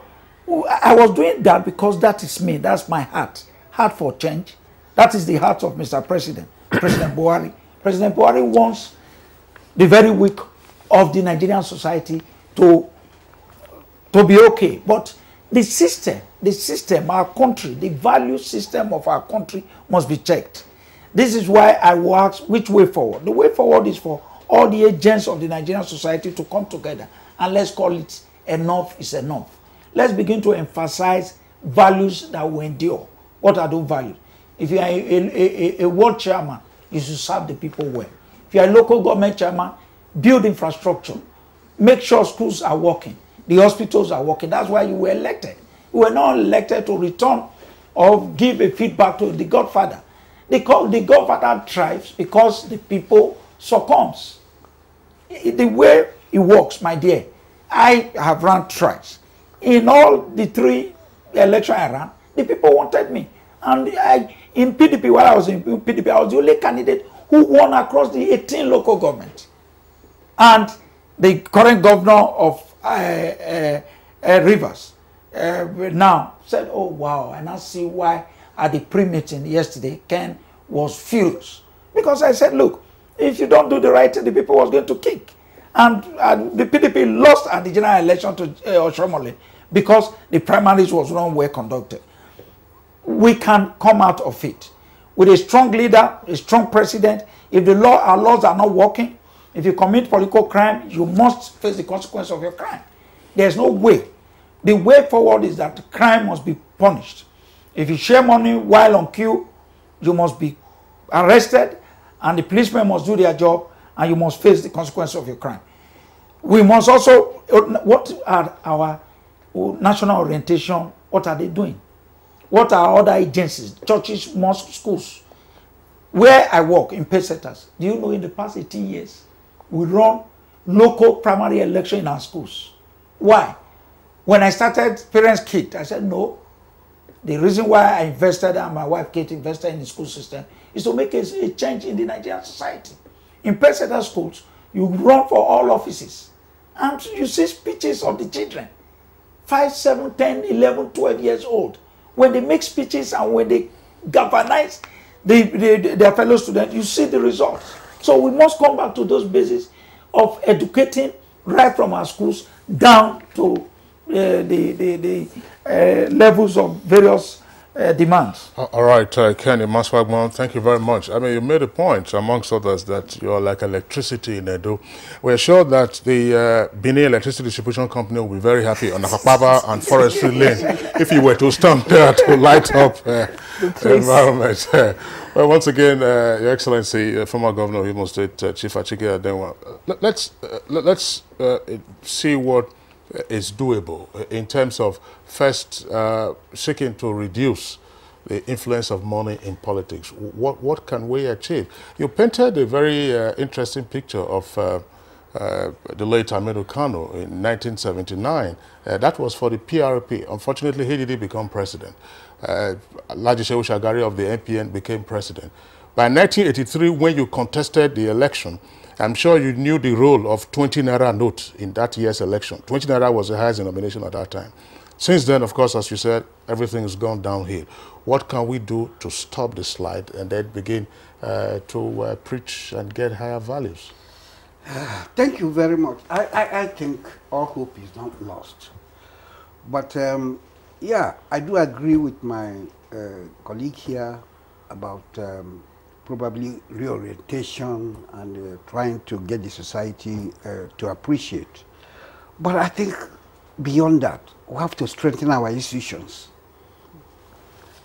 I was doing that because that is me. That's my heart for change. That is the heart of Mr. President, President Buhari. President Buhari wants the very weak of the Nigerian society to to be okay. But the system, our country, the value system of our country must be checked. This is why I will ask which way forward. The way forward is for all the agents of the Nigerian society to come together and let's call it enough is enough. Let's begin to emphasize values that will endure. What are those values? If you are a world chairman, you should serve the people well. If you are a local government chairman, build infrastructure. Make sure schools are working. The hospitals are working. That's why you were elected. You were not elected to return or give a feedback to the Godfather. The Godfather thrives because the people succumbs. The way it works, my dear, I have run thrice. In all the 3 elections I ran, the people wanted me. And in PDP, while I was in PDP, I was the only candidate who won across the 18 local governments. And the current governor of Rivers now said, oh wow, and I see why at the pre-meeting yesterday, Ken was furious. Because I said, look, if you don't do the right thing, the people was going to kick. And the PDP lost at the general election to Oshomole because the primaries was not well conducted. We can come out of it with a strong leader, a strong president. If our laws are not working, if you commit political crime, you must face the consequence of your crime. There's no way. The way forward is that crime must be punished. If you share money while on queue, you must be arrested and the policemen must do their job and you must face the consequence of your crime. We must also, what are our national orientation? What are they doing? What are other agencies, churches, mosques, schools? Where I work in Pesetas, do you know in the past 18 years, we run local primary election in our schools. Why? When I started Parents Kit, I said no. The reason why I invested and my wife Kate invested in the school system is to make a change in the Nigerian society. In Pesetas schools, you run for all offices and you see speeches of the children, 5, 7, 10, 11, 12 years old. When they make speeches and when they galvanize their fellow students, you see the results. So we must come back to those bases of educating right from our schools down to the levels of various demands. All right, Kenny Maswagman, thank you very much. I mean, you made a point, amongst others, that you're like electricity in Edo. We're sure that the Benin Electricity Distribution Company will be very happy on Akapaba and Forestry Lane if you were to stand there to light up the environment. Well, once again, Your Excellency, former Governor of Imo State, Chief Achike Adenwa, let's see what is doable in terms of first seeking to reduce the influence of money in politics. What can we achieve? You painted a very interesting picture of the late Aminu Kano in 1979. That was for the PRP. Unfortunately, he didn't become president. Laji Shehu Shagari of the NPN became president. By 1983, when you contested the election, I'm sure you knew the role of 20 Naira note in that year's election. 20 Naira was the highest denomination at that time. Since then, of course, as you said, everything has gone downhill. What can we do to stop the slide and then begin to preach and get higher values? Thank you very much. I think all hope is not lost. But yeah, I do agree with my colleague here about probably reorientation and trying to get the society to appreciate. But I think beyond that, we have to strengthen our institutions.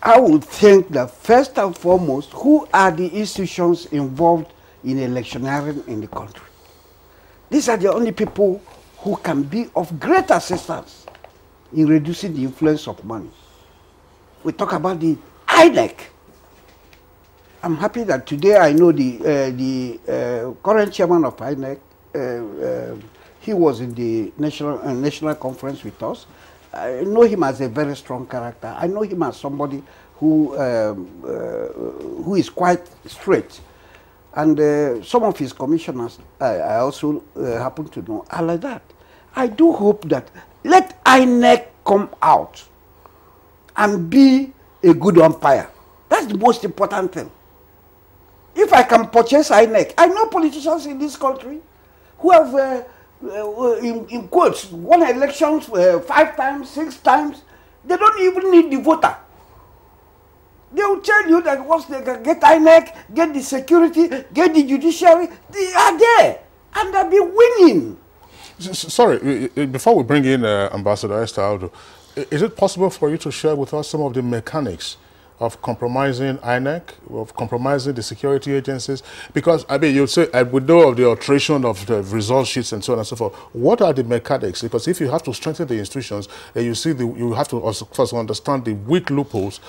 I would think that first and foremost, who are the institutions involved in electioneering in the country? These are the only people who can be of great assistance in reducing the influence of money. We talk about the INEC. I'm happy that today I know the current chairman of INEC. He was in the national conference with us. I know him as a very strong character. I know him as somebody who is quite straight. And some of his commissioners, I also happen to know, are like that. I do hope that let INEC come out and be a good umpire. That's the most important thing. If I can purchase INEC, I know politicians in this country who have in quotes, won elections 5 times, 6 times. They don't even need the voter. They will tell you that once they can get INEC, get the security, get the judiciary, they are there. And they'll be winning. Sorry, before we bring in Ambassador Esther Audu, is it possible for you to share with us some of the mechanics of compromising INEC, of compromising the security agencies? Because, I mean, you say, I would know of the alteration of the result sheets and so on and so forth. What are the mechanics? Because if you have to strengthen the institutions, you see, you have to also first understand the weak loopholes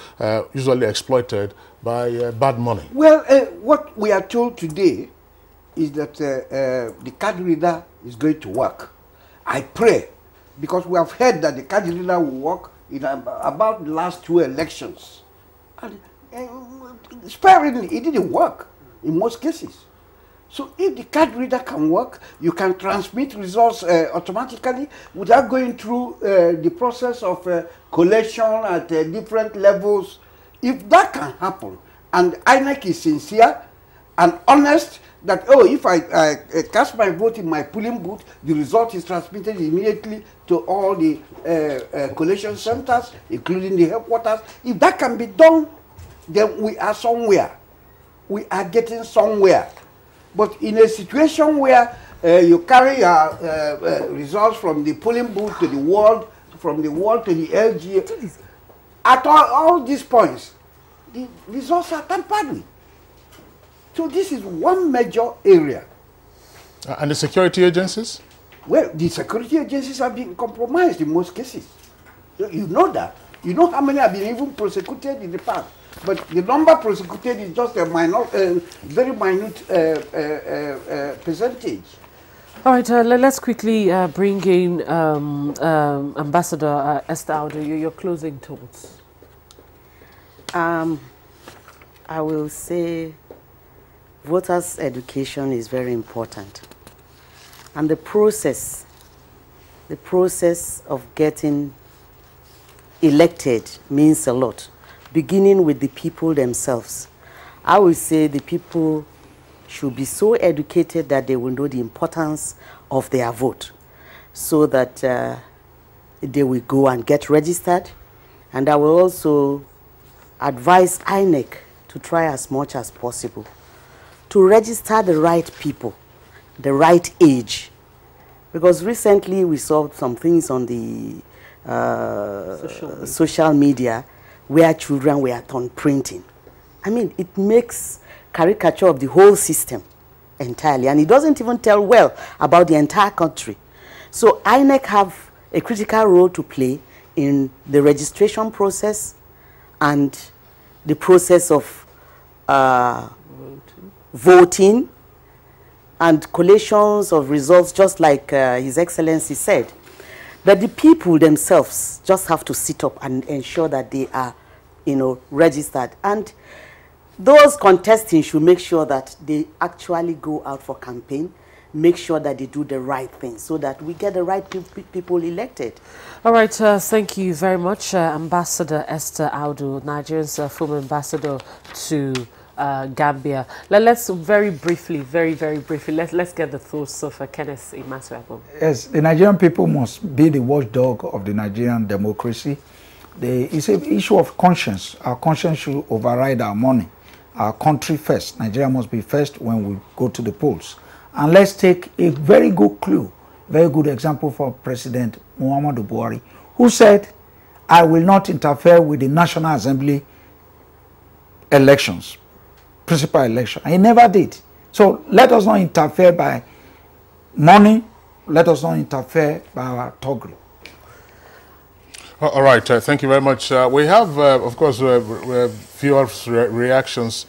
usually exploited by bad money. Well, what we are told today is that the card reader is going to work. I pray, because we have heard that the card reader will work in about the last 2 elections. And sparingly, it didn't work in most cases. So if the card reader can work, you can transmit results automatically without going through the process of collation at different levels. If that can happen, and INEC is sincere and honest, that, oh, if I cast my vote in my polling booth, the result is transmitted immediately to all the collation centers, including the headquarters. If that can be done, then we are somewhere. We are getting somewhere. But in a situation where you carry your results from the polling booth to the ward, from the ward to the LGA, at all these points, the results are tampered with. So this is one major area. And the security agencies? Well, the security agencies have been compromised in most cases. You know that. You know how many have been even prosecuted in the past. But the number prosecuted is just a very minute percentage. All right, let's quickly bring in Ambassador Esther Audu, your closing thoughts. I will say voters' education is very important. And the process of getting elected means a lot, beginning with the people themselves. I will say the people should be so educated that they will know the importance of their vote, so that they will go and get registered. And I will also advise INEC to try as much as possible to register the right people, the right age. Because recently we saw some things on the social media where children were done printing. I mean, it makes caricature of the whole system entirely, and it doesn't even tell well about the entire country. So INEC have a critical role to play in the registration process and the process of voting and collations of results, just like His Excellency said. But the people themselves just have to sit up and ensure that they are, registered. And those contesting should make sure that they actually go out for campaign, make sure that they do the right thing so that we get the right people elected. All right, thank you very much, Ambassador Esther Audu, Nigeria's former ambassador to Gambia. Let's very briefly, very briefly, let's get the thoughts of Kenneth Imasuabo. Yes, the Nigerian people must be the watchdog of the Nigerian democracy. It's an issue of conscience. Our conscience should override our money. Our country first. Nigeria must be first when we go to the polls. And let's take a very good clue, very good example for President Muhammadu Buhari, who said, I will not interfere with the National Assembly elections, principal election. And he never did. So let us not interfere by money. Let us not interfere by our thuggery. All right, thank you very much. We have, of course, viewers' reactions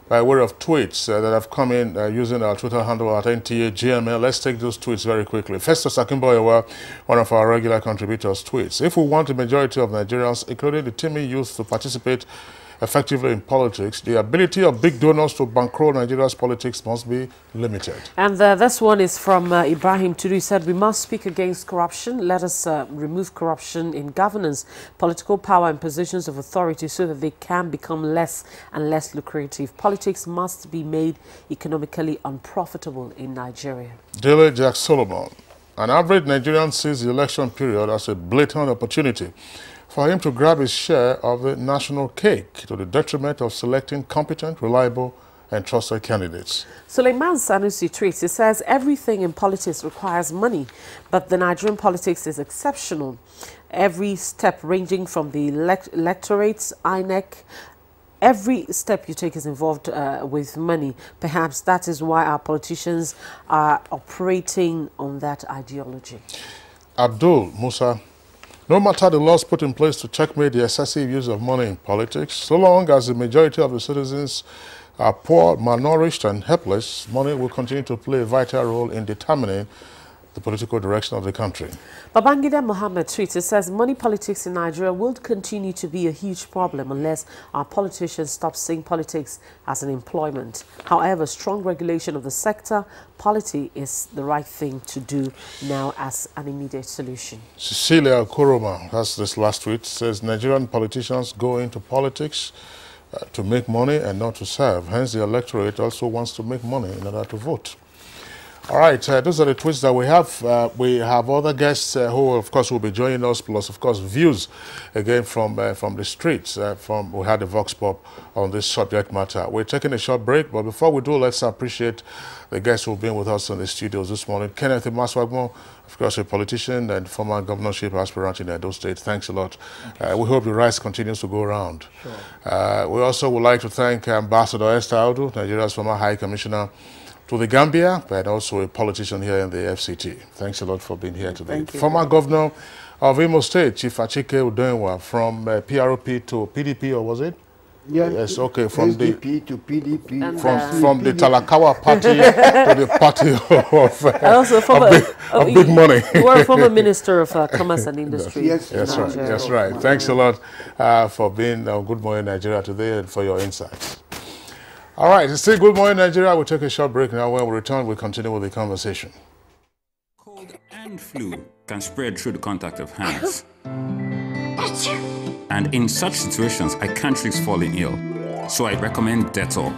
by way of tweets that have come in using our Twitter handle at NTAGML. Let's take those tweets very quickly. Festus Akimboyewa, one of our regular contributors, tweets, if we want the majority of Nigerians, including the teeming youth, to participate effectively in politics, the ability of big donors to bankroll Nigeria's politics must be limited. And this one is from Ibrahim Tudu. He said, we must speak against corruption. Let us remove corruption in governance, political power and positions of authority so that they can become less and less lucrative. Politics must be made economically unprofitable in Nigeria. Dele Jack Solomon, An average Nigerian sees the election period as a blatant opportunity for him to grab his share of the national cake to the detriment of selecting competent, reliable, and trusted candidates. Suleiman Sanusi tweets, he says, everything in politics requires money, but the Nigerian politics is exceptional. Every step ranging from the electorates, INEC, every step you take is involved with money. Perhaps that is why our politicians are operating on that ideology. Abdul Musa, no matter the laws put in place to checkmate the excessive use of money in politics, so long as the majority of the citizens are poor, malnourished, and helpless, money will continue to play a vital role in determining the political direction of the country. Babangida Mohammed tweets, it says, money politics in Nigeria will continue to be a huge problem unless our politicians stop seeing politics as an employment. However, strong regulation of the sector, polity is the right thing to do now as an immediate solution. Cecilia Koroma, that's this last tweet, says Nigerian politicians go into politics to make money and not to serve. Hence, the electorate also wants to make money in order to vote. All right, those are the tweets that we have. We have other guests who, of course, will be joining us, plus, of course, views again from the streets. We had a Vox Pop on this subject matter. We're taking a short break, but before we do, let's appreciate the guests who've been with us in the studios this morning. Kenneth Maswagmo, of course, a politician and former governorship aspirant in Edo State. Thanks a lot. We hope the rice continues to go around. Sure. We also would like to thank Ambassador Esther Audu, Nigeria's former High Commissioner to the Gambia, but also a politician here in the FCT. Thanks a lot for being here today. Former Governor of Imo State, Chief Achike Udenwa, from PROP to PDP, or was it? Yeah. Yes, okay. From SDP to PDP. And from the Talakawa party to the party of big money. You were a former Minister of Commerce and Industry. Yes, that's right. That's right. Thanks a lot for being on Good Morning Nigeria today and for your insights. All right, it's still Good Morning Nigeria. We'll take a short break now. When we return, we'll continue with the conversation. Cold and flu can spread through the contact of hands. And in such situations, I can't risk falling ill. So I recommend Dettol,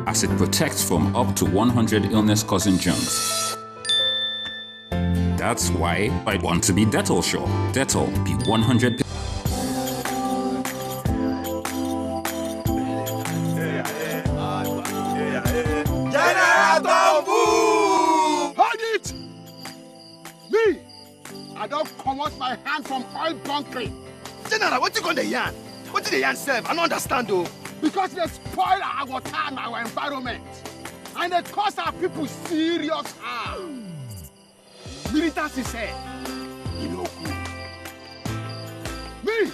as it protects from up to 100 illness-causing germs. That's why I want to be Dettol sure. Dettol, be 100%. I don't come out my hand from oil bunkering. General, what you going to yarn? What did the yarn serve? I don't understand though. Because they spoil our water and our environment. And they cause our people serious harm. Militants say, you know good. Me,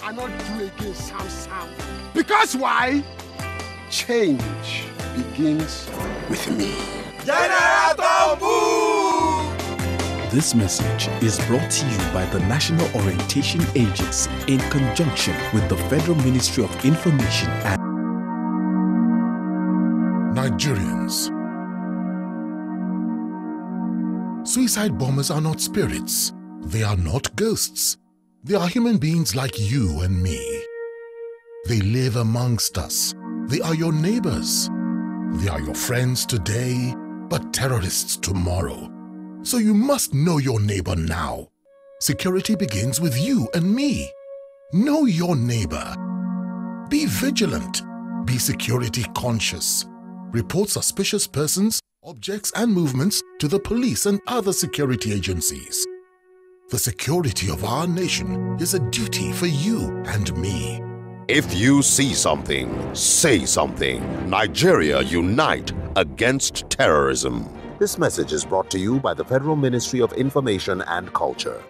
I not do again Sam. Because why? Change begins with me. General Tombu! This message is brought to you by the National Orientation Agency in conjunction with the Federal Ministry of Information and Nigerians. Suicide bombers are not spirits. They are not ghosts. They are human beings like you and me. They live amongst us. They are your neighbors. They are your friends today, but terrorists tomorrow. So you must know your neighbor now. Security begins with you and me. Know your neighbor. Be vigilant. Be security conscious. Report suspicious persons, objects, and movements to the police and other security agencies. The security of our nation is a duty for you and me. If you see something, say something. Nigeria unite against terrorism. This message is brought to you by the Federal Ministry of Information and Culture.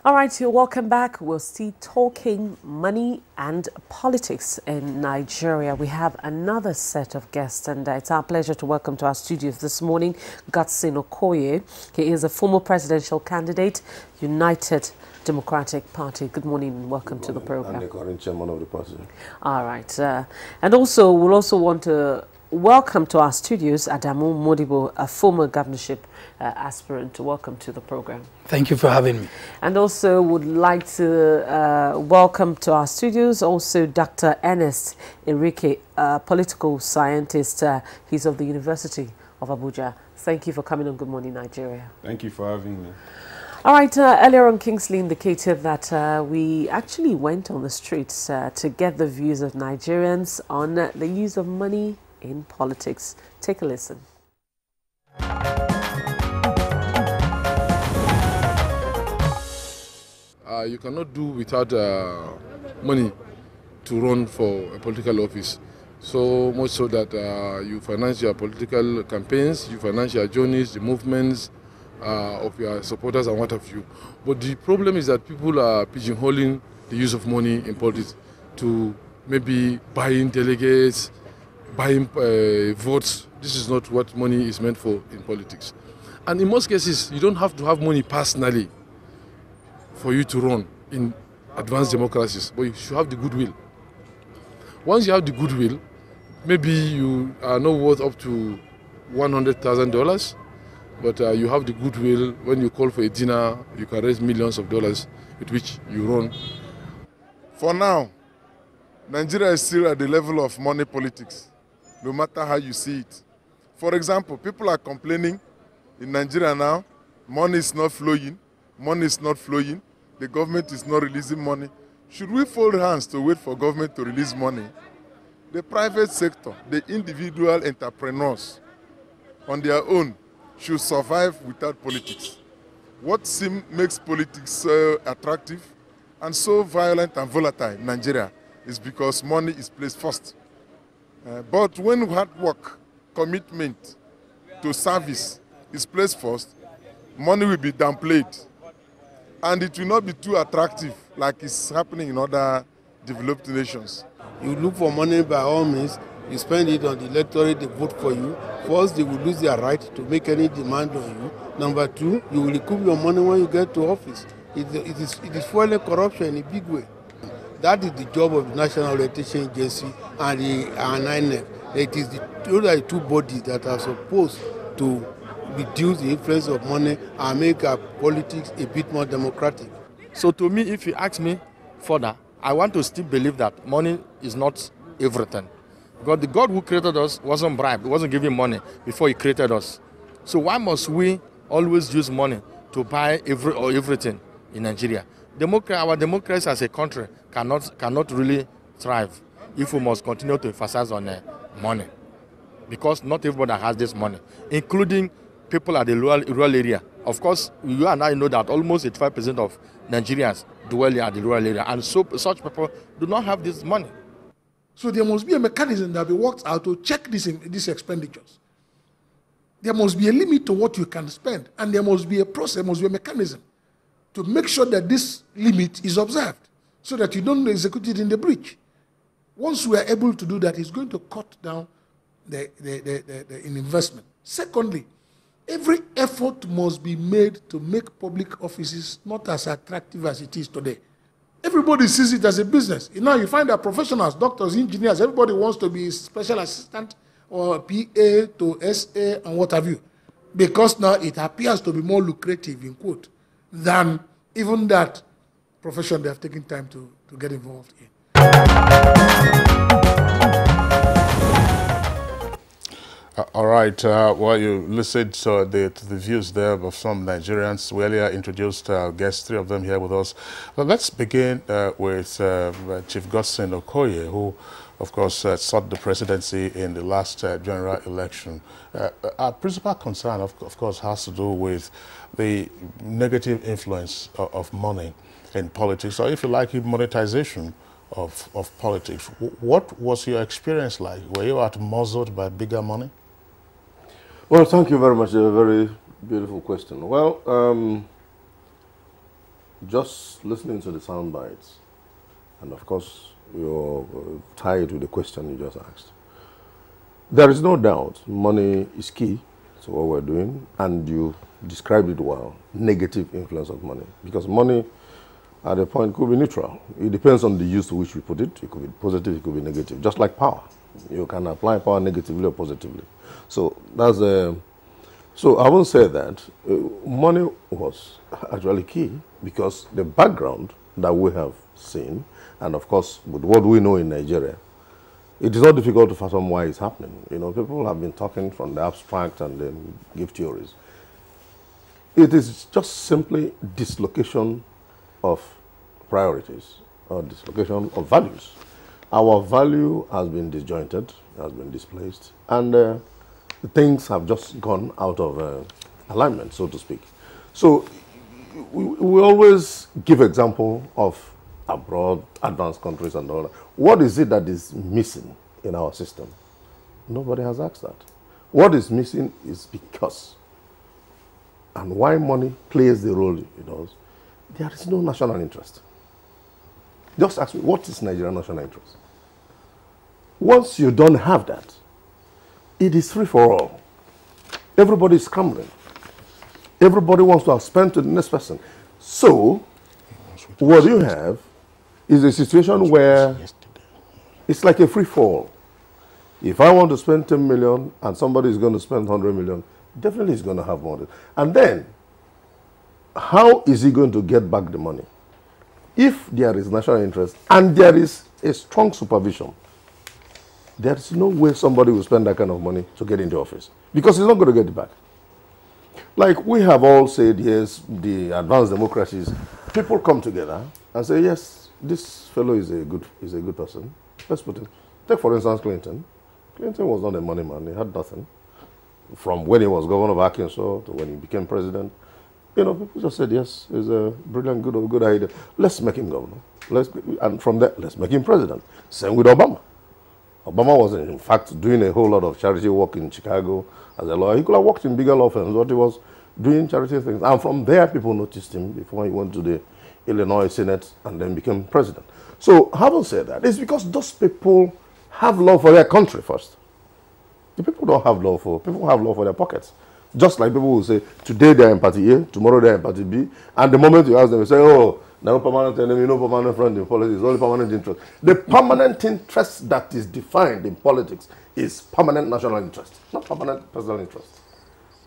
All right, you're welcome back. We're still talking money and politics in Nigeria. We have another set of guests, and it's our pleasure to welcome to our studios this morning Godson Okoye. He is a former presidential candidate, United Democratic Party. Good morning and welcome to the program. I'm the current chairman of the party. All right. And also, we'll also want to welcome to our studios Adamu Modibo, a former governorship aspirant. Welcome to the program. Thank you for having me. And also would like to welcome to our studios also Dr. Ernest Enrique, a political scientist. He's of the University of Abuja. Thank you for coming on Good Morning Nigeria. Thank you for having me. All right, earlier on Kingsley indicated that we actually went on the streets to get the views of Nigerians on the use of money in politics. Take a listen. You cannot do without money to run for a political office. So much so that you finance your political campaigns, you finance your journeys, the movements of your supporters and what have you. But the problem is that people are pigeonholing the use of money in politics to maybe buying delegates, buying votes. This is not what money is meant for in politics. And in most cases, you don't have to have money personally for you to run in advanced democracies, but you should have the goodwill. Once you have the goodwill, maybe you are not worth up to $100,000, but you have the goodwill. When you call for a dinner, you can raise millions of dollars with which you run. For now, Nigeria is still at the level of money politics, no matter how you see it. For example, people are complaining in Nigeria now, money is not flowing, the government is not releasing money. Should we fold hands to wait for government to release money? The private sector, the individual entrepreneurs on their own should survive without politics. What makes politics so attractive and so violent and volatile in Nigeria is because money is placed first. But when hard work, commitment to service is placed first, money will be downplayed. And it will not be too attractive like it's happening in other developed nations. You look for money by all means, you spend it on the electorate, they vote for you. First, they will lose their right to make any demand on you. Number two, you will recoup your money when you get to office. It is fueling corruption in a big way. That is the job of the National Orientation Agency and INEC. Those are the two bodies that are supposed to reduce the influence of money and make our politics a bit more democratic. So to me, if you ask me further, I want to still believe that money is not everything. Because the God who created us wasn't bribed, he wasn't giving money before he created us. So why must we always use money to buy everything in Nigeria? Our democracy as a country cannot really thrive if we must continue to emphasize on money. Because not everybody has this money, including people at the rural area. Of course, you and I know that almost 85% of Nigerians dwell at the rural area, and so such people do not have this money. So there must be a mechanism that will be worked out to check these expenditures. There must be a limit to what you can spend, and there must be a process, there must be a mechanism to make sure that this limit is observed, so that you don't execute it in the breach. Once we are able to do that, it's going to cut down the investment. Secondly, every effort must be made to make public offices not as attractive as it is today. Everybody sees it as a business. Now you find that professionals, doctors, engineers, everybody wants to be special assistant or PA to SA and what have you. Because now it appears to be more lucrative, in quote, than even that profession they have taken time to get involved in. All right. Well, you listened to the views there of some Nigerians. We earlier introduced guests, 3 of them here with us. But let's begin with Chief Godson Okoye, who, of course, sought the presidency in the last general election. Our principal concern, of course, has to do with the negative influence of money in politics, or if you like, monetization of politics. What was your experience like? Were you outmuzzled by bigger money? Well, thank you very much. A very beautiful question. Well, just listening to the sound bites, and of course, you're tied to the question you just asked. There is no doubt money is key to what we're doing, and you described it well, negative influence of money. Because money at a point could be neutral. It depends on the use to which we put it. It could be positive, it could be negative. Just like power. You can apply power negatively or positively. So that's so I won't say that money was actually key, because the background that we have seen, and of course with what we know in Nigeria, it is not difficult to fathom why it's happening. You know, people have been talking from the abstract and then give theories. It is just simply dislocation of priorities or dislocation of values. Our value has been disjointed, has been displaced, and things have just gone out of alignment, so to speak. So we always give example of abroad, advanced countries and all that. What is it that is missing in our system? Nobody has asked that. What is missing is because, and why money plays the role it does, there is no national interest. Just ask me, what is Nigerian national interest? Once you don't have that, it is free for all. Everybody is scrambling. Everybody wants to outspend to the next person. So, what you have is a situation where it's like a free fall. If I want to spend 10 million and somebody is going to spend 100 million, definitely he's going to have more. And then, how is he going to get back the money? If there is national interest and there is a strong supervision, there is no way somebody will spend that kind of money to get into office, because he's not going to get it back. Like we have all said, yes, the advanced democracies, people come together and say, yes, this fellow is a good person. Let's put it. Take for instance Clinton. Clinton was not a money man. He had nothing. From when he was governor of Arkansas to when he became president, you know, people just said, yes, he's a brilliant, good idea. Let's make him governor. And from there, let's make him president. Same with Obama. Obama was, in fact, doing a whole lot of charity work in Chicago as a lawyer. He could have worked in bigger law firms, but he was doing charity things. And from there, people noticed him before he went to the Illinois Senate and then became president. So, having said that, it's because those people have love for their country first. The people don't have love for, people have love for their pockets. Just like people will say, today they're in party A, tomorrow they're in party B, and the moment you ask them, they say, oh, no permanent enemy, no permanent friend in politics, only permanent interest. The permanent interest that is defined in politics is permanent national interest, not permanent personal interest.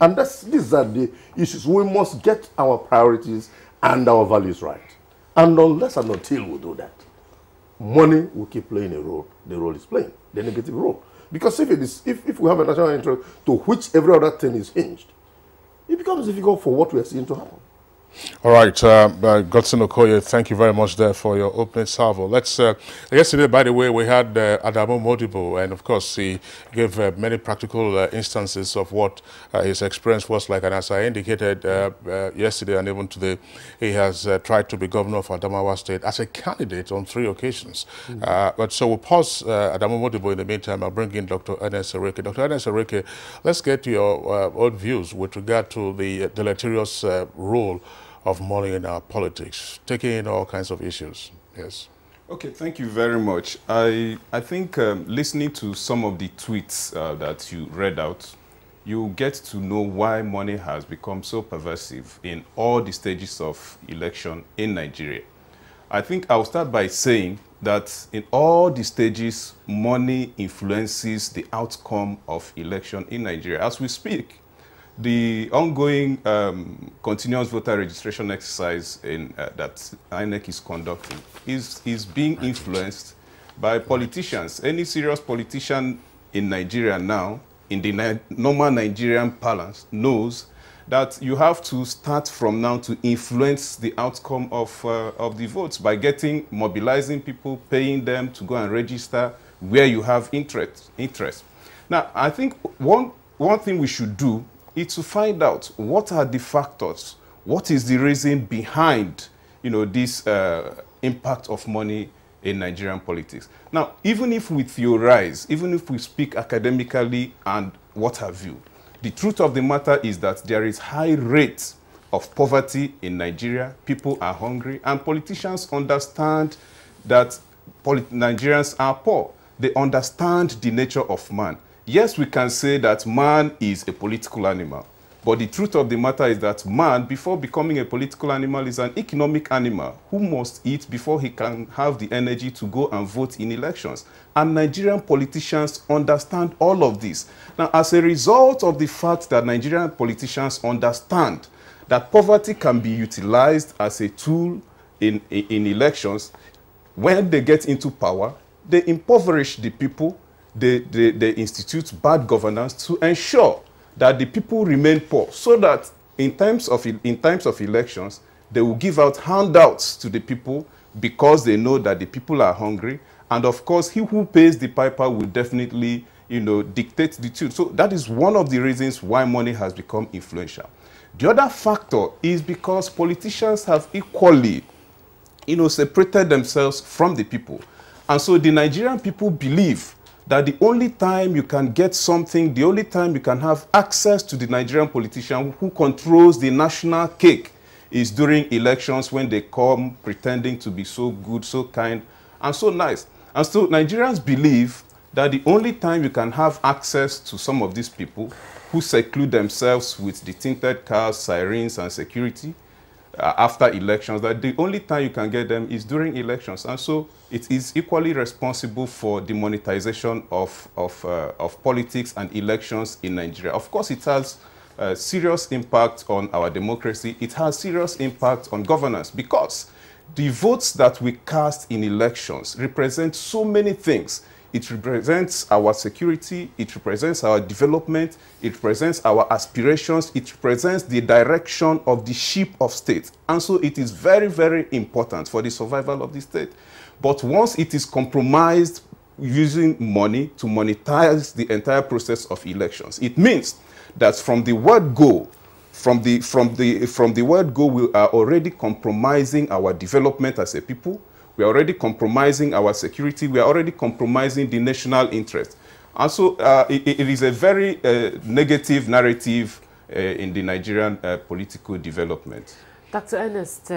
And these are the issues. We must get our priorities and our values right. And unless and until we do that, money will keep playing a role. The role is playing, the negative role. Because if we have a national interest to which every other thing is hinged, it becomes difficult for what we are seeing to happen. All right, Godson Okoye, thank you very much there for your opening salvo. Let's, yesterday, by the way, we had Adamu Modibo, and of course, he gave many practical instances of what his experience was like. And as I indicated yesterday and even today, he has tried to be governor of Adamawa State as a candidate on 3 occasions. But so we'll pause Adamu Modibo in the meantime. I'll bring in Dr. Ernest Sereke. Dr. Ernest Sereke, let's get to your own views with regard to the deleterious role of money in our politics, taking in all kinds of issues. Yes. Okay, thank you very much. I think listening to some of the tweets that you read out, you get to know why money has become so pervasive in all the stages of election in Nigeria. I think I'll start by saying that in all the stages, money influences the outcome of election in Nigeria. As we speak, the ongoing continuous voter registration exercise that INEC is conducting is being influenced by politicians. Any serious politician in Nigeria now, in the normal Nigerian parlance, knows that you have to start from now to influence the outcome of the votes by mobilizing people, paying them to go and register where you have interest. Now, I think one thing we should do is to find out what are the factors, what is the reason behind, this impact of money in Nigerian politics. Now, even if we theorize, even if we speak academically and what have you, the truth of the matter is that there is high rate of poverty in Nigeria. People are hungry, and politicians understand that Nigerians are poor. They understand the nature of man. Yes, we can say that man is a political animal. But the truth of the matter is that man, before becoming a political animal, is an economic animal who must eat before he can have the energy to go and vote in elections. And Nigerian politicians understand all of this. Now, as a result of the fact that Nigerian politicians understand that poverty can be utilized as a tool in elections, when they get into power, they impoverish the people, they institute bad governance to ensure that the people remain poor, so that in times of elections, they will give out handouts to the people because they know that the people are hungry. And of course, he who pays the piper will definitely, dictate the tune. So that is one of the reasons why money has become influential. The other factor is because politicians have equally, separated themselves from the people. And so the Nigerian people believe that the only time you can get something, the only time you can have access to the Nigerian politician who controls the national cake is during elections, when they come pretending to be so good, so kind, and so nice. And so Nigerians believe that the only time you can have access to some of these people who seclude themselves with the tinted cars, sirens, and security after elections, that the only time you can get them is during elections. And so it is equally responsible for the monetization of politics and elections in Nigeria. Of course, it has a serious impact on our democracy. It has serious impact on governance, because the votes that we cast in elections represent so many things. It represents our security, it represents our development, it represents our aspirations, it represents the direction of the ship of state. And so it is very, very important for the survival of the state. But once it is compromised using money to monetize the entire process of elections, it means that from the word go, from the word go, we are already compromising our development as a people. We are already compromising our security. We are already compromising the national interest. And so it is a very negative narrative in the Nigerian political development. Dr. Ernest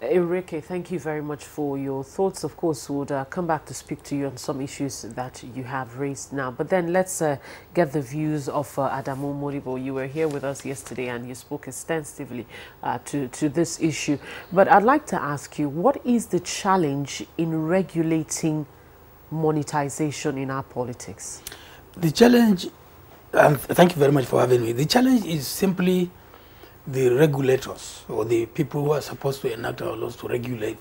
Enrique, thank you very much for your thoughts. Of course, we'll come back to speak to you on some issues that you have raised now. But then let's get the views of Adamu Moribo. You were here with us yesterday and you spoke extensively to this issue. But I'd like to ask you, what is the challenge in regulating monetization in our politics? The challenge, thank you very much for having me. The challenge is simply the regulators, or the people who are supposed to enact our laws to regulate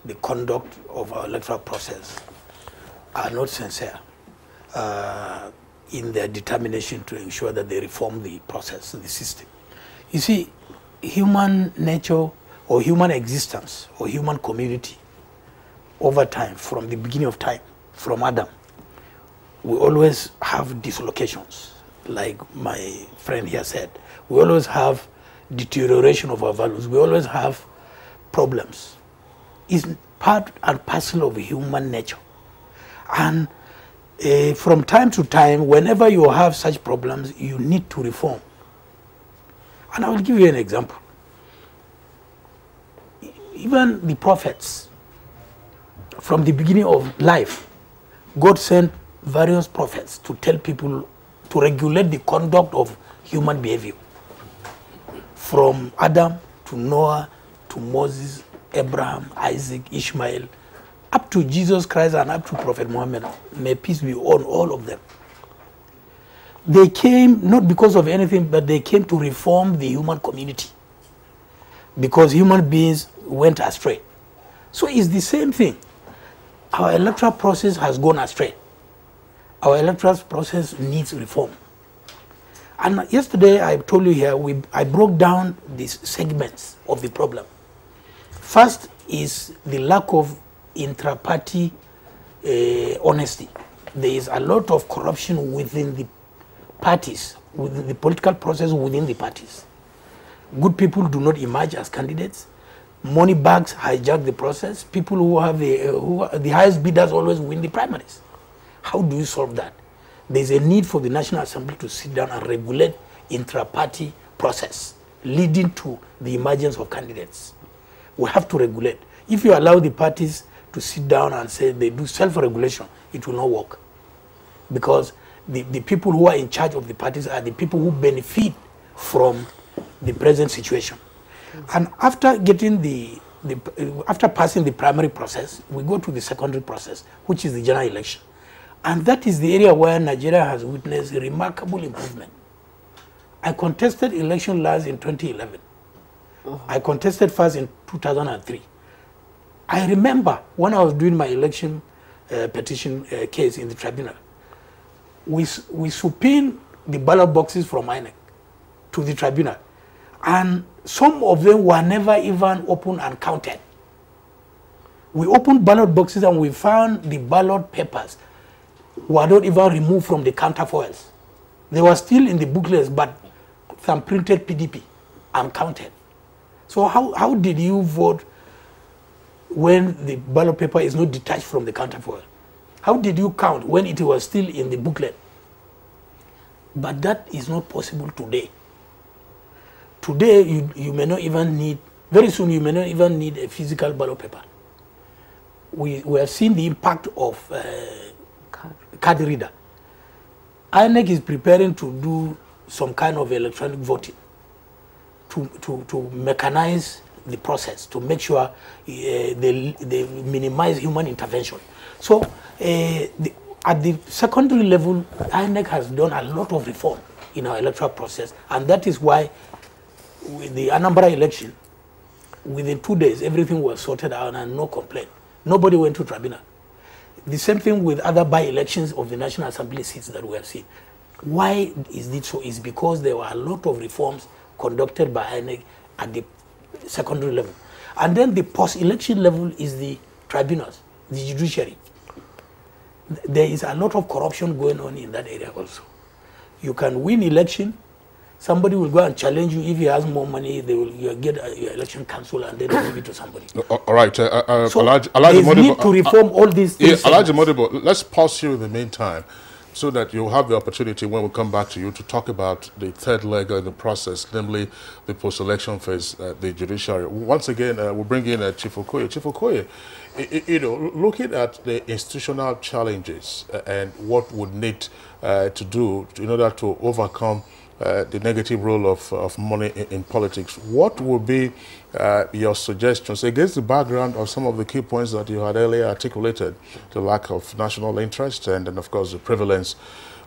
the conduct of our electoral process, are not sincere in their determination to ensure that they reform the process, the system. You see, human nature, or human existence, or human community, over time, from the beginning of time, from Adam, we always have dislocations, like my friend here said. We always have deterioration of our values. We always have problems. It's part and parcel of human nature. And from time to time, whenever you have such problems, you need to reform. And I will give you an example. Even the prophets, from the beginning of life, God sent various prophets to tell people to regulate the conduct of human behavior. From Adam to Noah to Moses, Abraham, Isaac, Ishmael, up to Jesus Christ and up to Prophet Muhammad, may peace be on all of them. They came not because of anything, but they came to reform the human community, because human beings went astray. So it's the same thing. Our electoral process has gone astray. Our electoral process needs reform. And yesterday, I told you here, I broke down these segments of the problem. First is the lack of intra-party honesty. There is a lot of corruption within the parties, within the political process within the parties. Good people do not emerge as candidates. Money bags hijack the process. People who have the highest bidders always win the primaries. How do you solve that? There's a need for the National Assembly to sit down and regulate intra-party process, leading to the emergence of candidates. We have to regulate. If you allow the parties to sit down and say they do self-regulation, it will not work. Because the people who are in charge of the parties are the people who benefit from the present situation. And after getting after passing the primary process, we go to the secondary process, which is the general election. And that is the area where Nigeria has witnessed a remarkable improvement. I contested election last in 2011. I contested first in 2003. I remember when I was doing my election petition case in the tribunal, we subpoenaed the ballot boxes from INEC to the tribunal. And some of them were never even opened and counted. We opened ballot boxes and we found the ballot papers were not even removed from the counterfoils. They were still in the booklets, but some printed PDP and counted. So how did you vote when the ballot paper is not detached from the counterfoil? How did you count when it was still in the booklet? But that is not possible today. Today, you may not even need, very soon you may not even need a physical ballot paper. We have seen the impact of card reader. INEC is preparing to do some kind of electronic voting to mechanize the process, to make sure they minimize human intervention. So at the secondary level, INEC has done a lot of reform in our electoral process, and that is why with the Anambra election, within 2 days, everything was sorted out and no complaint. Nobody went to tribunal. The same thing with other by-elections of the National Assembly seats that we have seen. Why is it so? It's because there were a lot of reforms conducted by INEC at the secondary level. And then the post-election level is the tribunals, the judiciary. There is a lot of corruption going on in that area also. You can win election, somebody will go and challenge you. If he has more money, you'll get your election cancelled and then give it to somebody. All right. So there's need to reform all these things. Yeah, Alhaji Modibo, let's pause here in the meantime so that you'll have the opportunity when we come back to you to talk about the third leg of the process, namely the post-election phase, the judiciary. Once again, we'll bring in Chief Okoye. Chief Okoye, looking at the institutional challenges and what would need to do in order to overcome the negative role of money in politics, what would be your suggestions against the background of some of the key points that you had earlier articulated, the lack of national interest and then, of course, the prevalence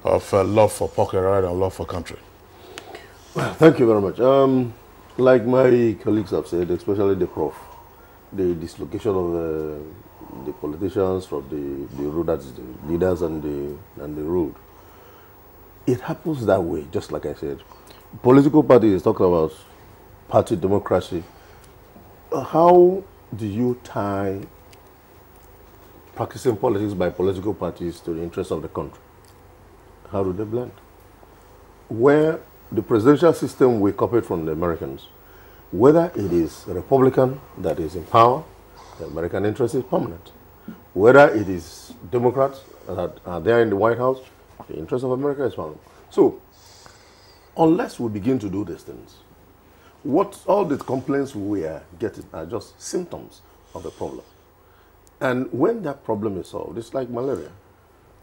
of love for pocket rather than love for country? Well, thank you very much. Like my colleagues have said, especially the Prof, the dislocation of the politicians from the road, that's the leaders and the road. It happens that way, just like I said. Political parties talk about party democracy. How do you tie practicing politics by political parties to the interests of the country? How do they blend? Where the presidential system we copied from the Americans, whether it is a Republican that is in power, the American interest is permanent. Whether it is Democrats that are there in the White House, the interest of America is permanent. So, unless we begin to do these things, all the complaints we are getting are just symptoms of the problem. And when that problem is solved, it's like malaria.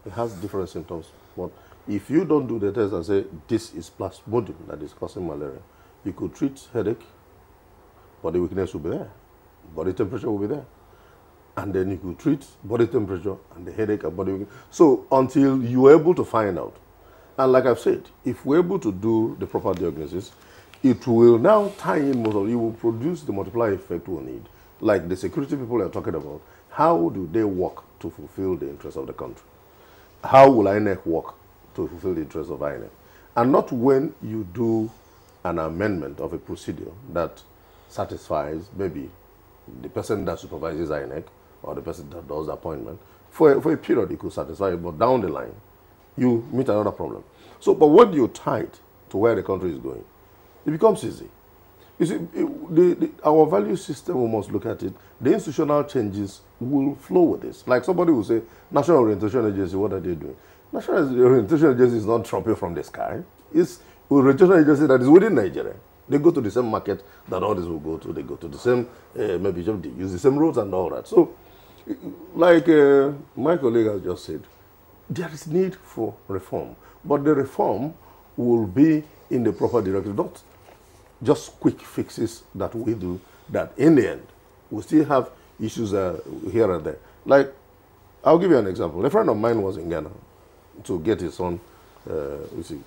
It has different symptoms. But if you don't do the test and say, this is plasmodium that is causing malaria, you could treat headache, body weakness will be there, body temperature will be there. And then you could treat body temperature and the headache and body weakness. So until you're able to find out, and like I've said, if we're able to do the proper diagnosis, it will now tie in most of it, will produce the multiplier effect we'll need. Like the security people are talking about, how do they work to fulfill the interests of the country? How will INEC work to fulfill the interests of INEC? And not when you do an amendment of a procedure that satisfies maybe the person that supervises INEC or the person that does the appointment. For a period, it could satisfy it, but down the line, you meet another problem. So, but when you tie it to where the country is going, it becomes easy. You see, our value system, we must look at it. The institutional changes will flow with this. Like somebody will say, National Orientation Agency, what are they doing? National Orientation Agency is not dropping from the sky. It's a orientation agency that is within Nigeria. They go to the same market that all this will go to. They go to the same, maybe they use the same roads and all that. So, like my colleague has just said, there is need for reform. But the reform will be in the proper direction. Not just quick fixes that we do, that in the end, we still have issues here and there. Like, I'll give you an example. A friend of mine was in Ghana to get his son. You see,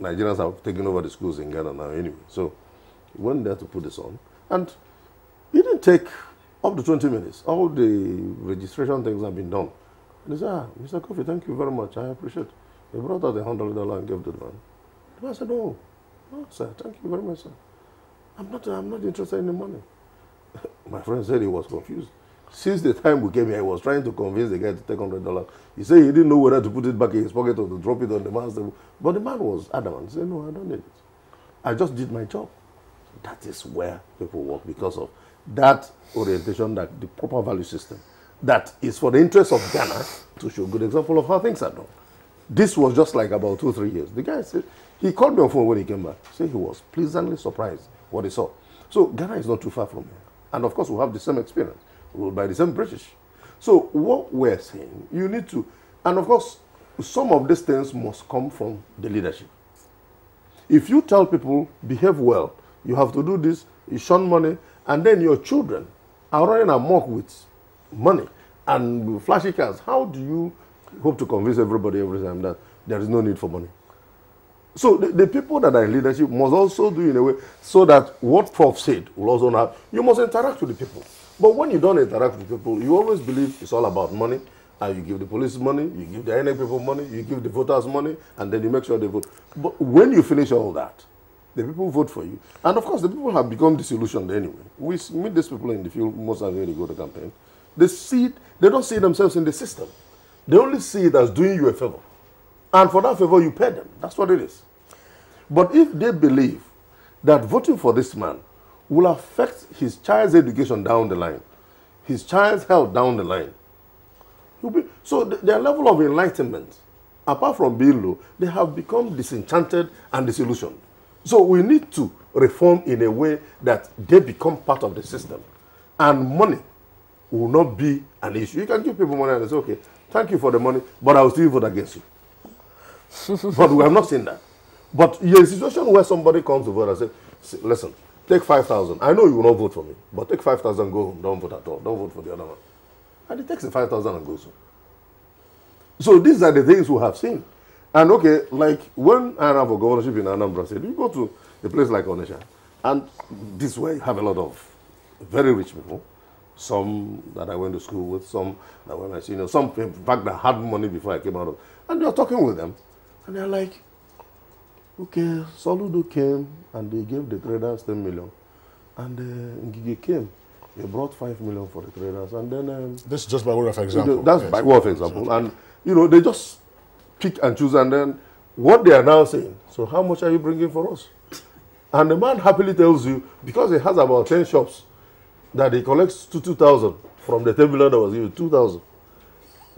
Nigerians have taken over the schools in Ghana now anyway. So he went there to put his son. And it didn't take up to 20 minutes. All the registration things have been done. And he said, Mr. Kofi, thank you very much. I appreciate it. He brought out $100 and gave to the man. The man said, no, sir, thank you very much, sir. I'm not interested in the money. My friend said he was confused. Since the time we came here, he was trying to convince the guy to take $100. He said he didn't know whether to put it back in his pocket or to drop it on the man's table. But the man was adamant. He said, no, I don't need it. I just did my job. That is where people work, because of that orientation, that the proper value system, that is for the interest of Ghana to show a good example of how things are done. This was just like about 2 or 3 years. The guy said, he called me on phone when he came back. He said he was pleasantly surprised what he saw. So Ghana is not too far from here. And of course, we have the same experience, ruled by the same British. So what we're saying, you need to, and of course, some of these things must come from the leadership. If you tell people, behave well, you have to do this, you shun money, and then your children are running amok with money and flashy cars, how do you hope to convince everybody every time that there is no need for money? So the people that are in leadership must also do in a way so that what Prof said will also have, you must interact with the people. But when you don't interact with people, you always believe it's all about money, and you give the police money, you give the INEC people money, you give the voters money, and then you make sure they vote. But when you finish all that, the people vote for you. And of course, the people have become disillusioned anyway. We meet these people in the field most of when they go to campaign. They don't see themselves in the system. They only see it as doing you a favor. And for that favor, you pay them. That's what it is. But if they believe that voting for this man will affect his child's education down the line, his child's health down the line, so their level of enlightenment, apart from being low, they have become disenchanted and disillusioned. So we need to reform in a way that they become part of the system. And money will not be an issue. You can give people money and they say, okay, thank you for the money, but I will still vote against you. But we have not seen that. But in a situation where somebody comes to vote and says, listen, take 5,000. I know you will not vote for me, but take 5,000, go home. Don't vote at all. Don't vote for the other one. And he takes the 5,000 and goes home. So these are the things we have seen. And okay, like when I ran for governorship in Anambra State, you go to a place like Onitsha, and this is where you have a lot of very rich people. Some that I went to school with, some that were my seniors, some in fact that had money before I came out of. And you're talking with them, and they're like, okay, Soludo came and they gave the traders 10 million. And Ngige came, they brought 5 million for the traders. And then... this is just by way of example. That's by way of example. And, you know, they just pick and choose. And then what they are now saying, so how much are you bringing for us? And the man happily tells you, because he has about 10 shops, that he collects 2,000 from the 10 million that was given, 2,000.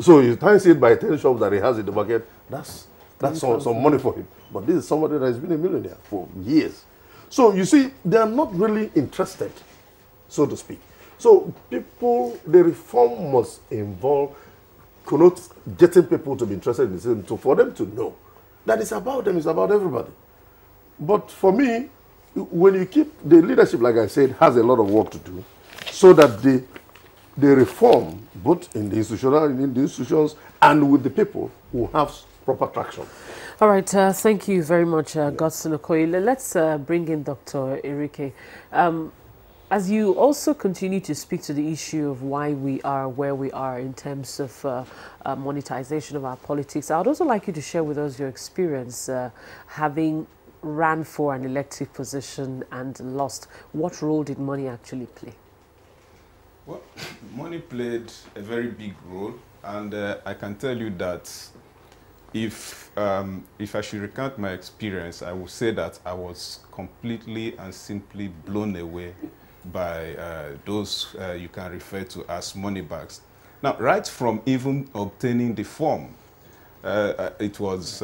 So he times it by 10 shops that he has in the market. That's some money for him. But this is somebody that has been a millionaire for years. So you see, they are not really interested, so to speak. So people, the reform must involve getting people to be interested in the system, for them to know that it's about them, it's about everybody. But for me, when you keep the leadership, like I said, has a lot of work to do, so that the reform, both in the institutions and with the people, will have proper traction. All right, thank you very much, Godson Okoye. Let's bring in Dr. Erike. As you also continue to speak to the issue of why we are where we are in terms of monetization of our politics, I would also like you to share with us your experience having ran for an elective position and lost. What role did money actually play? Well, money played a very big role, and I can tell you that if I should recount my experience, I would say that I was completely and simply blown away by those you can refer to as money bags. Now, right from even obtaining the form, it was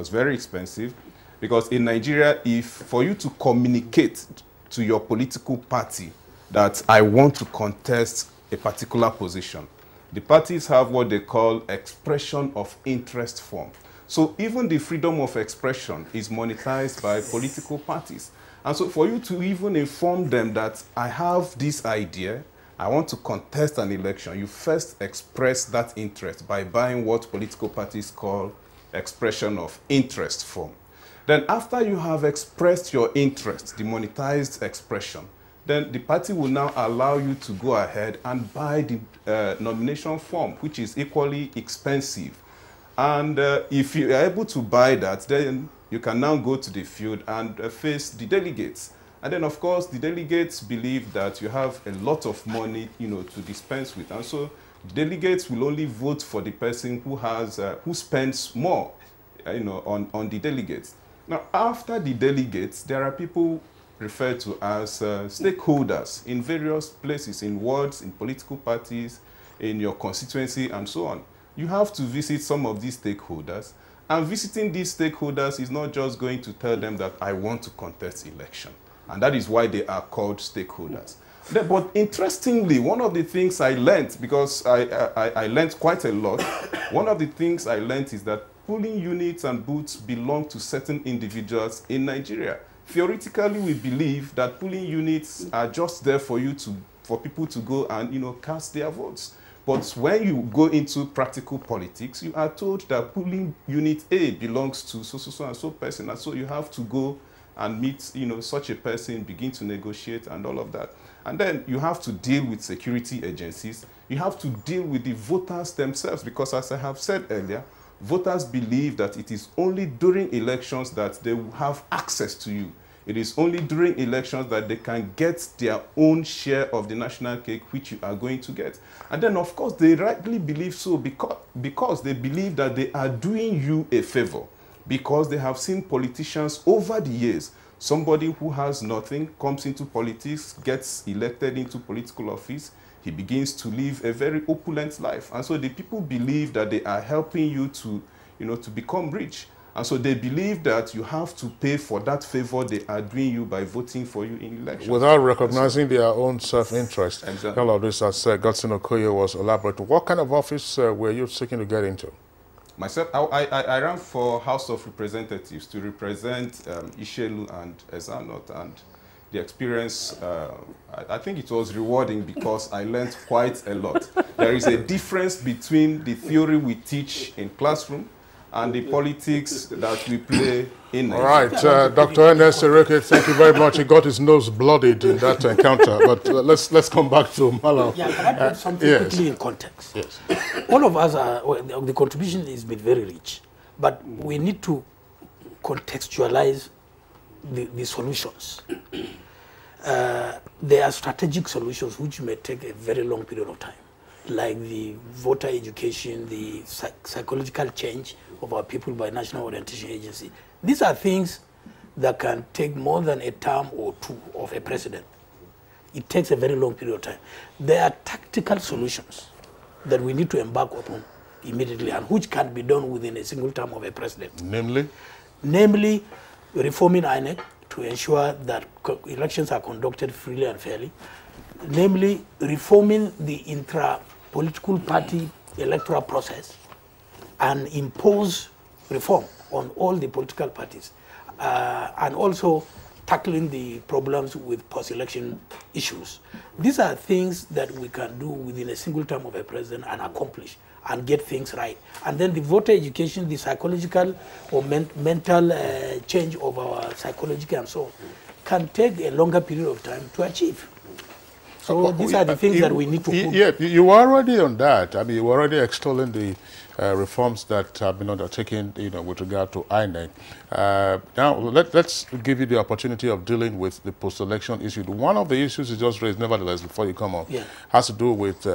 very expensive, because in Nigeria, for you to communicate to your political party that I want to contest a particular position, the parties have what they call expression of interest form. So even the freedom of expression is monetized by political parties. And so for you to even inform them that I have this idea, I want to contest an election, you first express that interest by buying what political parties call expression of interest form. Then after you have expressed your interest, the monetized expression, then the party will now allow you to go ahead and buy the nomination form, which is equally expensive. And if you are able to buy that, then you can now go to the field and face the delegates. And then, of course, the delegates believe that you have a lot of money, to dispense with. And so delegates will only vote for the person who has, who spends more, on the delegates. Now, after the delegates, there are people referred to as stakeholders in various places, in wards, in political parties, in your constituency, and so on. You have to visit some of these stakeholders, and visiting these stakeholders is not just going to tell them that I want to contest election, and that is why they are called stakeholders. But interestingly, one of the things I learned, because I learned quite a lot, one of the things I learned is that polling units and booths belong to certain individuals in Nigeria. Theoretically, we believe that polling units are just there for people to go and cast their votes. But when you go into practical politics, you are told that polling unit A belongs to so and so person, and so you have to go and meet such a person, begin to negotiate and all of that. And then you have to deal with security agencies. You have to deal with the voters themselves, because as I have said earlier, voters believe that it is only during elections that they will have access to you. It is only during elections that they can get their own share of the national cake, which you are going to get. And then, of course, they rightly believe so because they believe that they are doing you a favor, because they have seen politicians over the years. Somebody who has nothing comes into politics, gets elected into political office, he begins to live a very opulent life. And so the people believe that they are helping you to, to become rich. And so they believe that you have to pay for that favor they are doing you by voting for you in elections. Without recognizing their own self-interest. Exactly. All of this, as Godson Okoye was elaborating. What kind of office were you seeking to get into? Myself, I ran for House of Representatives to represent Ishelu and Ezanot, and the experience, I think it was rewarding because I learned quite a lot. There is a difference between the theory we teach in classroom and the politics that we play in Nigeria. All right, Dr. Ernest Ereke, thank you very much. He got his nose bloodied in that encounter, but let's come back to Malam. Yeah, can I put something quickly in context? Yes. All of us are, the contribution has been very rich, but we need to contextualize the solutions. There are strategic solutions which may take a very long period of time, like the voter education, the psychological change of our people by National Orientation Agency. These are things that can take more than a term or two of a president. It takes a very long period of time. There are tactical solutions that we need to embark upon immediately, and which can be done within a single term of a president. Namely? Namely, reforming INEC to ensure that elections are conducted freely and fairly. Namely, reforming the intra-political party electoral process and impose reform on all the political parties, and also tackling the problems with post-election issues. These are things that we can do within a single term of a president and accomplish and get things right. And then the voter education, the psychological or mental change of our psychology and so on, can take a longer period of time to achieve. So these are the things that we need to put. Yeah, you were already on that. I mean, you were already extolling the reforms that have been undertaken, with regard to INEC. Now, let's give you the opportunity of dealing with the post-election issue. One of the issues you just raised, nevertheless, before you come on, has to do with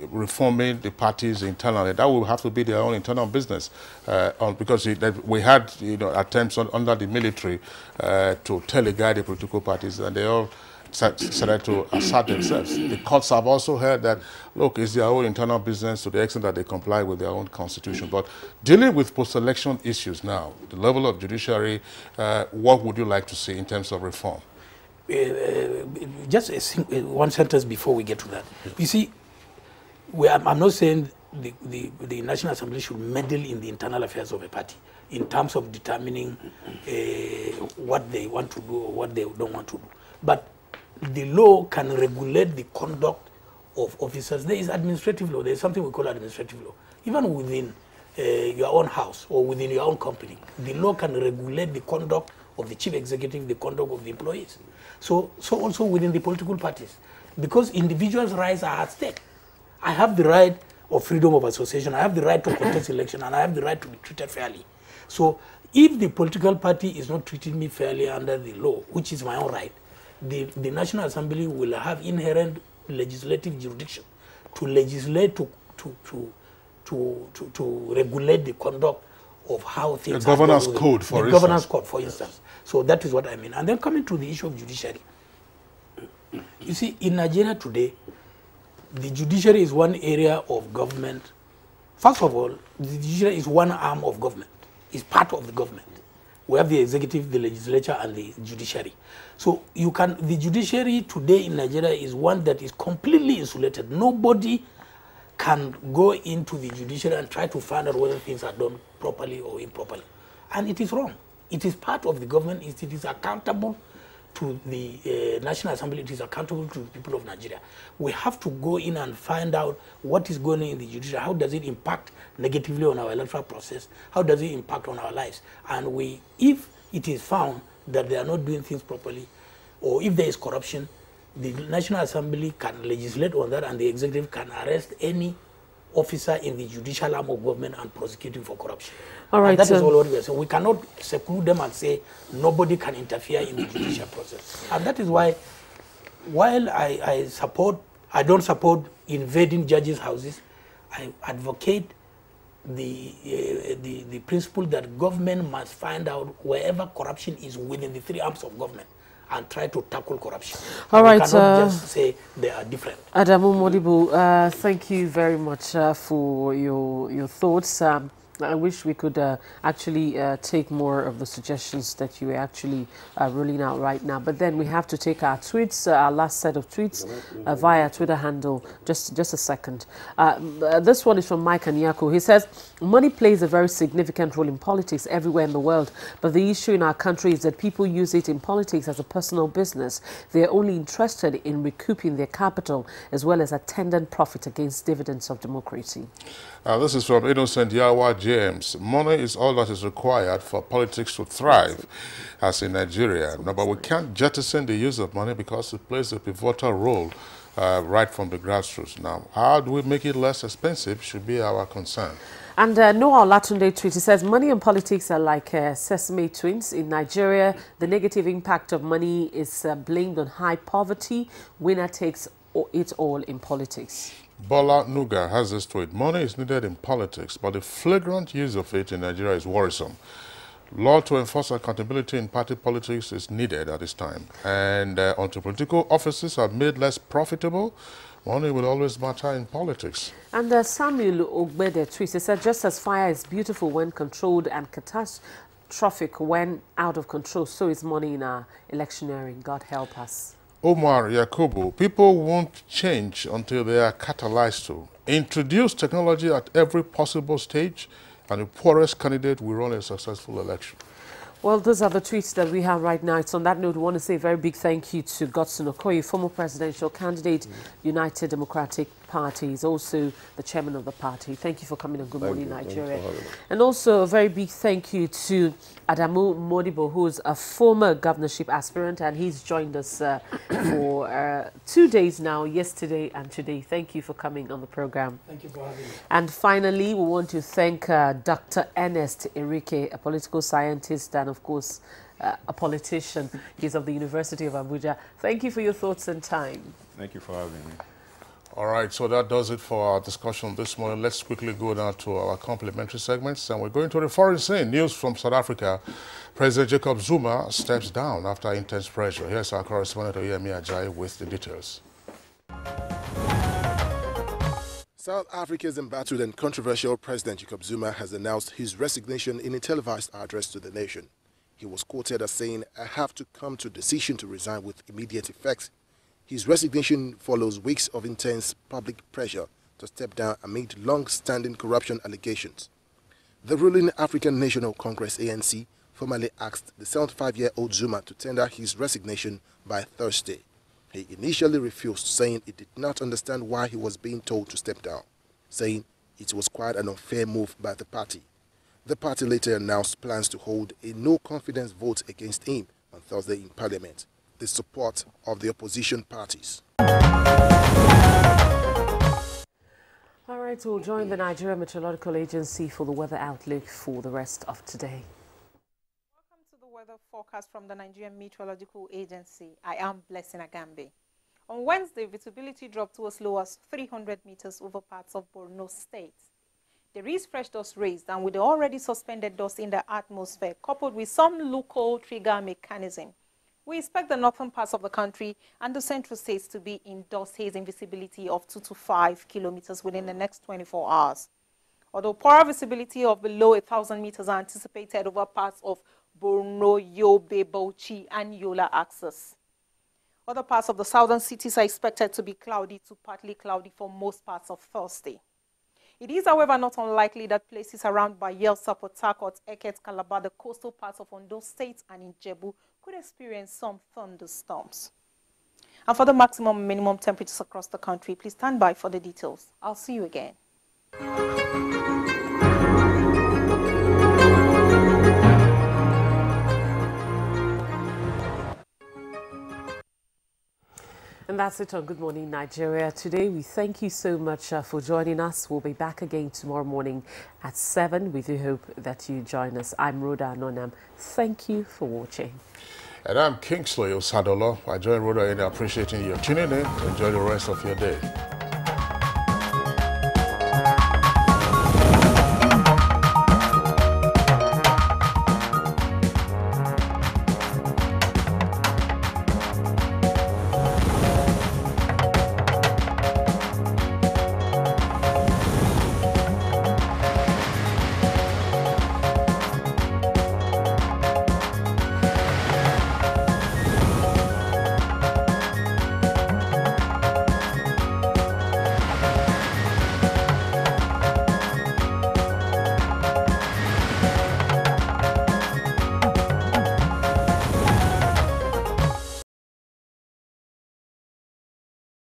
reforming the parties internally. That will have to be their own internal business, because we had, attempts under the military to teleguide the political parties, and they all started to assert themselves. The courts have also heard that, look, it's their own internal business to the extent that they comply with their own constitution. But dealing with post-election issues now, the level of judiciary, what would you like to see in terms of reform? Just one sentence before we get to that. You see, I'm not saying the National Assembly should meddle in the internal affairs of a party in terms of determining what they want to do or what they don't want to do. But the law can regulate the conduct of officers. There is administrative law. There is something we call administrative law. Even within your own house or within your own company, the law can regulate the conduct of the chief executive, the conduct of the employees. So also within the political parties, because individuals' rights are at stake. I have the right of freedom of association. I have the right to contest election, and I have the right to be treated fairly. So if the political party is not treating me fairly under the law, which is my own right, the National Assembly will have inherent legislative jurisdiction to legislate, to regulate the conduct of how things the governance code, for instance. The governance code, for instance. So that is what I mean. And then coming to the issue of judiciary. You see, in Nigeria today, the judiciary is one area of government. First of all, the judiciary is one arm of government. It's part of the government. We have the executive, the legislature, and the judiciary. So the judiciary today in Nigeria is one that is completely insulated. Nobody can go into the judiciary and try to find out whether things are done properly or improperly. And it is wrong. It is part of the government. It is accountable to the National Assembly. It is accountable to the people of Nigeria. We have to go in and find out what is going on in the judiciary. How does it impact negatively on our electoral process? How does it impact on our lives? And if it is found that they are not doing things properly, or if there is corruption, the National Assembly can legislate on that, and the executive can arrest any officer in the judicial arm of government and prosecute him for corruption. All right, and that is all what we are saying. We cannot seclude them and say nobody can interfere in the judicial process. And that is why, while I don't support invading judges' houses, I advocate the principle that government must find out wherever corruption is within the three arms of government and try to tackle corruption. All right, we cannot just say they are different. Adamu Modibo, thank you very much for your thoughts. I wish we could actually take more of the suggestions that you are actually rolling out right now. But then we have to take our tweets, our last set of tweets via Twitter handle. Just a second. This one is from Mike Anyako. He says, money plays a very significant role in politics everywhere in the world. But the issue in our country is that people use it in politics as a personal business. They are only interested in recouping their capital as well as attendant profit against dividends of democracy. This is from Innocent Yawa James. Money is all that is required for politics to thrive, as in Nigeria. No, but we can't jettison the use of money because it plays a pivotal role right from the grassroots. Now, how do we make it less expensive should be our concern. And Noah Latunde tweet, he says, money and politics are like sesame twins. In Nigeria, the negative impact of money is blamed on high poverty. Winner takes it all in politics. Bola Nuga has this tweet. Money is needed in politics, but the flagrant use of it in Nigeria is worrisome. Law to enforce accountability in party politics is needed at this time. And until political offices are made less profitable, money will always matter in politics. And Samuel Ogbede tweets, he said, just as fire is beautiful when controlled and catastrophic when out of control, so is money in our electioneering. God help us. Omar Yakubu, people won't change until they are catalyzed to. Introduce technology at every possible stage, and the poorest candidate will run a successful election. Well, those are the tweets that we have right now. It's on that note, we want to say a very big thank you to Godson Okoye, former presidential candidate, United Democratic Party. He's also the chairman of the party. Thank you for coming on Good Morning Nigeria. And also a very big thank you to Adamu Modibo, who's a former governorship aspirant, and he's joined us for 2 days now, yesterday and today. Thank you for coming on the program. Thank you for having me. And finally, we want to thank Dr. Ernest Enrique, a political scientist and, of course, a politician. He's of the University of Abuja. Thank you for your thoughts and time. Thank you for having me. All right, so that does it for our discussion this morning. Let's quickly go now to our complementary segments, and we're going to the foreign scene. News from South Africa. President Jacob Zuma steps down after intense pressure. Here's our correspondent Oyemi Ajayi with the details. South Africa's embattled and controversial President Jacob Zuma has announced his resignation in a televised address to the nation. He was quoted as saying, "I have to come to a decision to resign with immediate effect." His resignation follows weeks of intense public pressure to step down amid long-standing corruption allegations. The ruling African National Congress ANC formally asked the 75-year-old Zuma to tender his resignation by Thursday. He initially refused, saying he did not understand why he was being told to step down, saying it was quite an unfair move by the party. The party later announced plans to hold a no-confidence vote against him on Thursday in Parliament, the support of the opposition parties. All right, we'll join the Nigerian Meteorological Agency for the weather outlook for the rest of today. Welcome to the weather forecast from the Nigerian Meteorological Agency. I am Blessing Agambe. On Wednesday, visibility dropped to as low as 300 meters over parts of Borno State. There is fresh dust raised, and with the already suspended dust in the atmosphere, coupled with some local trigger mechanism, we expect the northern parts of the country and the central states to be in dust haze in visibility of 2 to 5 kilometers within the next 24 hours. Although poorer visibility of below 1,000 meters are anticipated over parts of Borno, Yobe, Bauchi, and Yola axis. Other parts of the southern cities are expected to be cloudy to partly cloudy for most parts of Thursday. It is, however, not unlikely that places around Bayelsa, Port Harcourt, Eket, Calabar, the coastal parts of Ondo State, and Ijebu could experience some thunderstorms. And for the maximum and minimum temperatures across the country, please stand by for the details. I'll see you again. And that's it on Good Morning Nigeria. Today, we thank you so much for joining us. We'll be back again tomorrow morning at 7. We do hope that you join us. I'm Rhoda Anonam. Thank you for watching. And I'm Kingsley Osadolo. I join Rhoda in appreciating you tuning in. Enjoy the rest of your day.